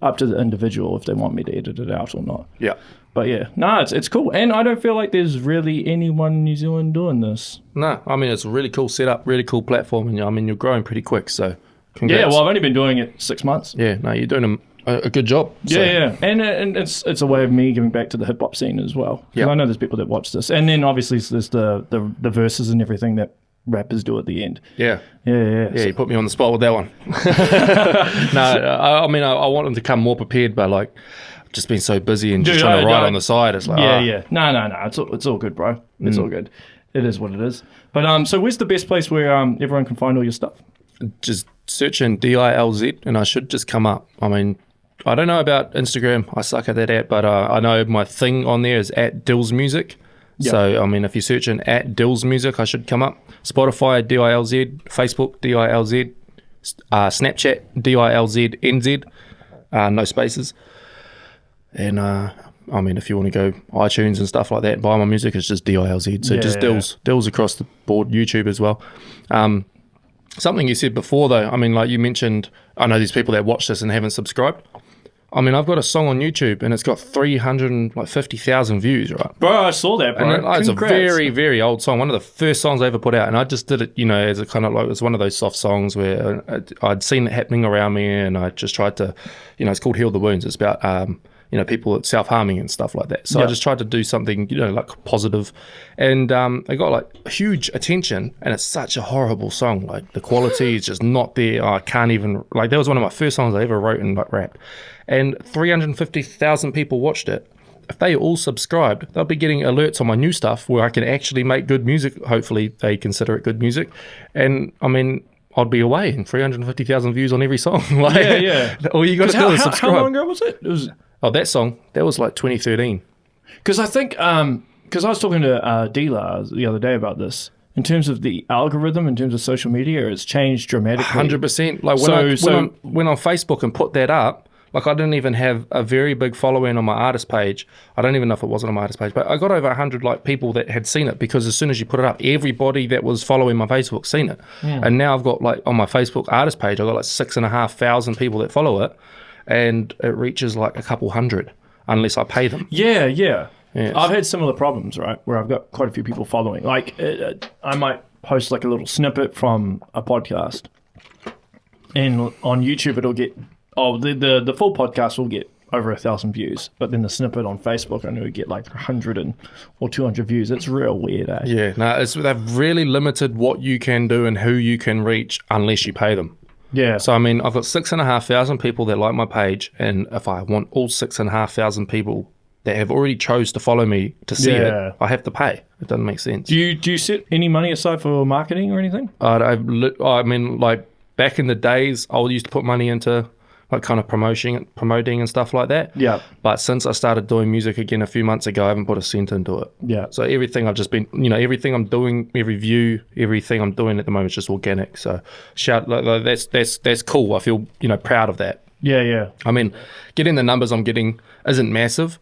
the individual if they want me to edit it out or not. Yeah. But it's cool. And I don't feel like there's really anyone in New Zealand doing this. No, I mean, it's a really cool setup, really cool platform. And I mean, you're growing pretty quick, so congrats. Yeah, well, I've only been doing it 6 months. Yeah, no, you're doing a good job. So. Yeah. And it's a way of me giving back to the hip-hop scene as well. Because I know there's people that watch this. And then obviously there's the verses and everything that rappers do at the end. Yeah, so. You put me on the spot with that one. No, I mean, I want them to come more prepared, but like, I've just been so busy and just trying to write on the side. It's like, No, it's all good, bro. It's all good. It is what it is. But so where's the best place where everyone can find all your stuff? Just search in DILZ and I should just come up. I mean, I don't know about Instagram. I suck at that app, but I know my thing on there is at Dilz Music. Yep. So, I mean, if you search in at Dilz Music, I should come up. Spotify, DILZ, Facebook, DILZ, Snapchat, DILZ, NZ, no spaces. And, I mean, if you want to go iTunes and stuff like that, buy my music, it's just DILZ. So just Dilz across the board, YouTube as well. Something you said before, though, I mean, like you mentioned, I know there's people that watch this and haven't subscribed. I mean, I've got a song on YouTube and it's got 350,000 views, right? Bro, I saw that, bro. And it's a very, very old song. One of the first songs I ever put out. And I just did it, as a kind of like, it's one of those soft songs where I'd seen it happening around me and I just tried to, it's called Heal the Wounds. It's about, people self-harming and stuff like that. So I just tried to do something, like positive. And it got like huge attention and it's such a horrible song. Like the quality is just not there. I can't even, like that was one of my first songs I ever wrote and like rapped. And 350,000 people watched it. If they all subscribed, they'll be getting alerts on my new stuff where I can actually make good music. Hopefully they consider it good music. And I mean, I'd be away and 350,000 views on every song. All you got to do is subscribe. How long ago was it? That song, that was like 2013. Because I think, because I was talking to Dila the other day about this, in terms of the algorithm, in terms of social media, it's changed dramatically. 100%. Like when on Facebook and put that up, Like, I didn't even have a very big following on my artist page. I don't even know if it wasn't on my artist page, but I got over 100 like people that had seen it, because as soon as you put it up, everybody that was following my Facebook seen it. And now I've got, like, on my Facebook artist page, I've got like 6,500 people that follow it, and it reaches like a couple hundred unless I pay them. Yeah. I've had similar problems, right, where I've got quite a few people following. Like, I might post like a little snippet from a podcast, and on YouTube it'll get the full podcast will get over 1,000 views, but then the snippet on Facebook I know get like 100 or 200 views. It's real weird, eh? Yeah, no, they've really limited what you can do and who you can reach unless you pay them. Yeah. So I mean, I've got 6,500 people that like my page, and if I want all 6,500 people that have already chose to follow me to see it, I have to pay. It doesn't make sense. Do you set any money aside for marketing or anything? I mean, like back in the days, I used to put money into like kind of promoting and stuff like that. Yeah. But since I started doing music again a few months ago, I haven't put a cent into it. Yeah. So everything I've just been, everything I'm doing, every view, everything I'm doing at the moment is just organic. So that's cool. I feel, proud of that. Yeah. I mean, getting the numbers I'm getting isn't massive,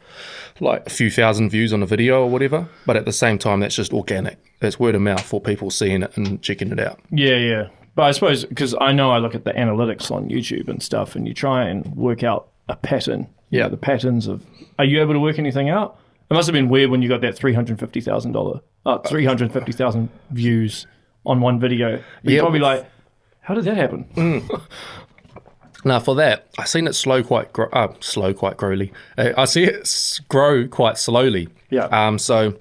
like a few thousand views on a video or whatever, but at the same time, that's just organic. That's word of mouth for people seeing it and checking it out. Yeah. But I suppose, because I know I look at the analytics on YouTube and stuff, and you try and work out a pattern. Yeah. The patterns of, are you able to work anything out? It must have been weird when you got that $350,000 views on one video. You're probably like, how did that happen? Now, for that, I seen it growly. I see it grow quite slowly. Yeah. So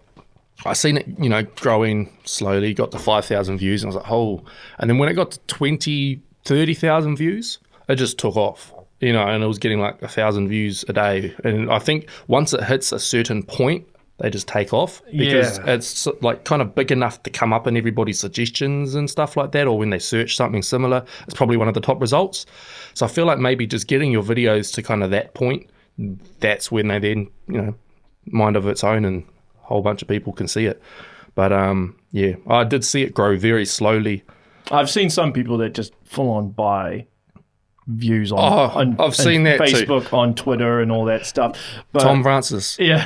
I seen it, growing slowly, got to 5,000 views, and I was like, oh. And then when it got to 20, 30,000 views, it just took off, and it was getting like 1,000 views a day. And I think once it hits a certain point, they just take off, because it's like kind of big enough to come up in everybody's suggestions and stuff like that, or when they search something similar, it's probably one of the top results. So I feel like maybe just getting your videos to kind of that point, that's when they then, mind of its own, and a whole bunch of people can see it. But I did see it grow very slowly. I've seen some people that just full on buy views on I've seen that Facebook, too. on Twitter and all that stuff. But, Tom Francis. Yeah.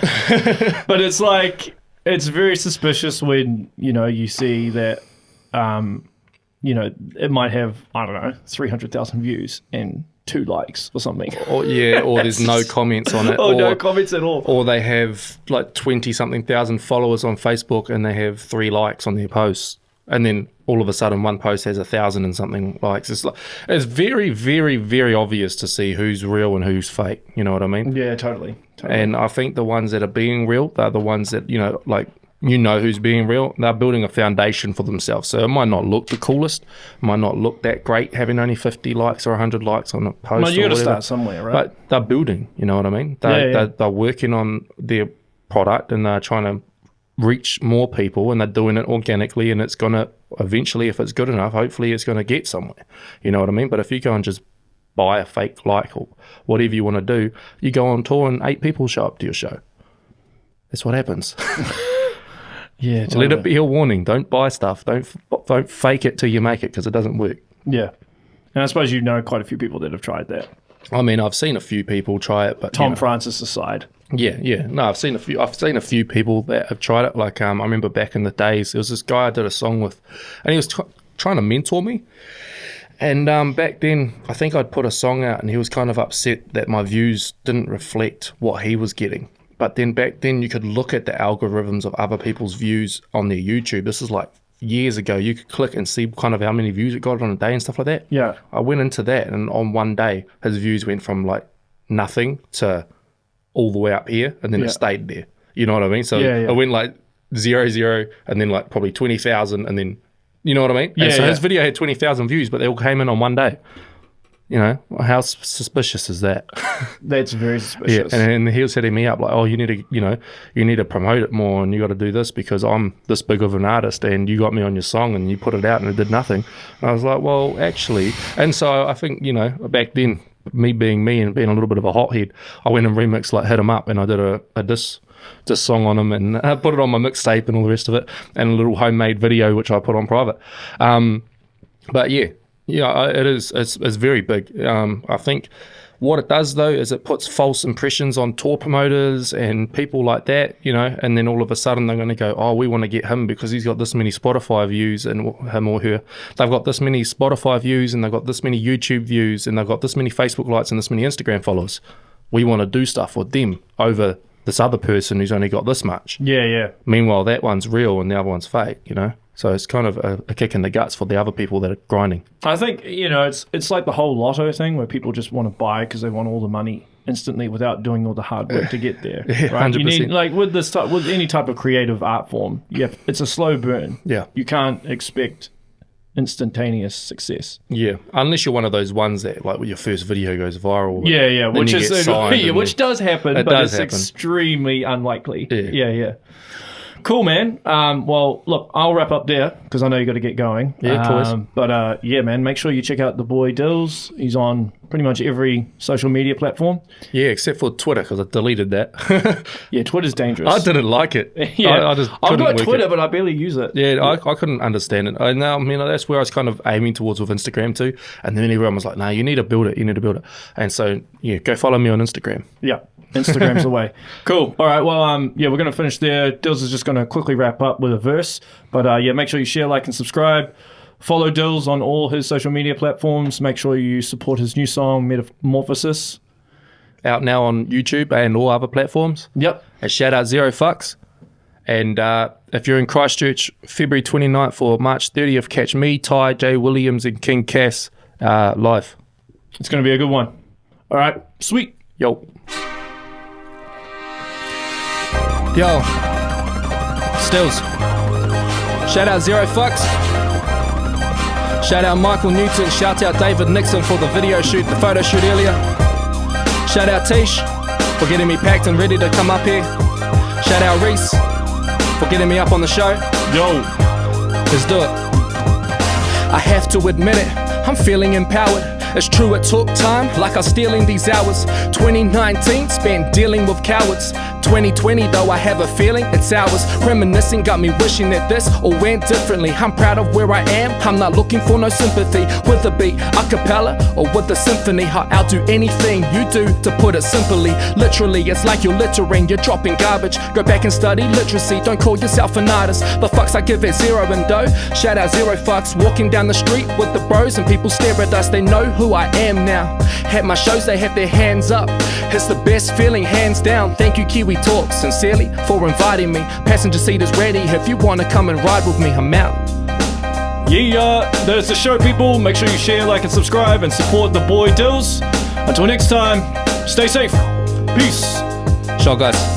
But it's like, it's very suspicious when, you see that, it might have, 300,000 views and 2 likes or something. Or there's no comments on it. Or no comments at all. Or they have like 20-something thousand followers on Facebook, and they have 3 likes on their posts. And then all of a sudden one post has 1,000 and something likes. It's very, very, very obvious to see who's real and who's fake. You know what I mean? Yeah, totally. And I think the ones that are being real, they're the ones that, who's being real. They're building a foundation for themselves. So it might not look the coolest, might not look that great having only 50 likes or 100 likes on a post. No, you got to start somewhere, right? But they're building, you know what I mean? They're working on their product, and they're trying to reach more people, and they're doing it organically, and it's going to eventually, if it's good enough, hopefully it's going to get somewhere. You know what I mean? But if you go and just buy a fake like or whatever you want to do, you go on tour and 8 people show up to your show. That's what happens. Yeah, totally. Let it be a warning. Don't buy stuff. Don't fake it till you make it, because it doesn't work. Yeah. And I suppose quite a few people that have tried that. I mean, I've seen a few people try it, but Tom Francis aside. Yeah. No, I've seen a few people that have tried it. Like, I remember back in the days, there was this guy I did a song with, and he was trying to mentor me. And back then, I think I'd put a song out, and he was kind of upset that my views didn't reflect what he was getting. But then back then, you could look at the algorithms of other people's views on their YouTube. This is like years ago. You could click and see kind of how many views it got on a day and stuff like that. Yeah. I went into that, and on one day, his views went from like nothing to all the way up here, and then it stayed there. You know what I mean? So it went like 0, and then like probably 20,000, and then, you know what I mean? And so his video had 20,000 views, but they all came in on one day. How suspicious is that? That's very suspicious. Yeah, and he was setting me up like, oh, you need to promote it more, and you got to do this because I'm this big of an artist, and you got me on your song, and you put it out, and it did nothing. And I was like, well, actually, and so I think back then, me being me and being a little bit of a hothead, I went and remixed like Hit 'Em Up, and I did a diss song on him, and I put it on my mixtape and all the rest of it, and a little homemade video which I put on private. But yeah. Yeah, it is. It's very big. I think What it does though is it puts false impressions on tour promoters and people like that, you know, and then all of a sudden they're going to go, oh, we want to get him because he's got this many Spotify views, and him or her, they've got this many Spotify views and they've got this many YouTube views and they've got this many Facebook likes and this many Instagram followers. We want to do stuff with them over this other person who's only got this much. Yeah. Meanwhile, that one's real and the other one's fake, you know? So it's kind of a kick in the guts for the other people that are grinding. I think, you know, it's like the whole lotto thing where people just want to buy because they want all the money instantly without doing all the hard work to get there. Yeah, right? 100%. You need, like with any type of creative art form, it's a slow burn. Yeah. You can't expect instantaneous success. Yeah, unless you're one of those ones that, like, when your first video goes viral. Yeah, which does happen, but it's extremely unlikely. Yeah. Cool, man. Well, look, I'll wrap up there because I know you got to get going. Yeah, cool. But yeah, man, make sure you check out the boy Dilz. He's on pretty much every social media platform. Yeah, except for Twitter because I deleted that. Yeah, Twitter's dangerous. I didn't like it. Yeah, I've got Twitter, it. but I barely use it. Yeah, I couldn't understand it. I mean, that's where I was kind of aiming towards with Instagram too. And then everyone was like, "No, you need to build it. You need to build it." And so, yeah, go follow me on Instagram. Yeah. Instagram's the way. Cool. All right. Well, yeah, we're going to finish there. Dilz is just going to quickly wrap up with a verse. But yeah, make sure you share, like, and subscribe. Follow Dilz on all his social media platforms. Make sure you support his new song, Metamorphosis. Out now on YouTube and all other platforms. Yep. And shout out Zerofux. And if you're in Christchurch, February 29th or March 30th, catch me, Ty, J Williams, and King Cass live. It's going to be a good one. All right. Sweet. Yo. Yo, Stills. Shout out Zerofux. Shout out Michael Newton. Shout out David Nixon for the video shoot, the photo shoot earlier. Shout out Tish for getting me packed and ready to come up here. Shout out Reece for getting me up on the show. Yo, let's do it. I have to admit it, I'm feeling empowered. It's true, it took time, like I'm stealing these hours. 2019 spent dealing with cowards. 2020 though, I have a feeling it's ours. Reminiscing got me wishing that this all went differently. I'm proud of where I am, I'm not looking for no sympathy. With the beat, a cappella, or with the symphony, I'll do anything you do, to put it simply. Literally, it's like you're littering, you're dropping garbage. Go back and study literacy, don't call yourself an artist. The fucks I give it zero and dough. Shout out Zerofux, walking down the street with the bros and people stare at us, they know who I am now. At my shows they have their hands up, it's the best feeling, hands down. Thank you Kiwi Talkz, sincerely, for inviting me. Passenger seat is ready, if you want to come and ride with me, I'm out. Yeah, there's the show, people. Make sure you share, like, and subscribe, and support the boy Dilz. Until next time, stay safe. Peace. Ciao, guys.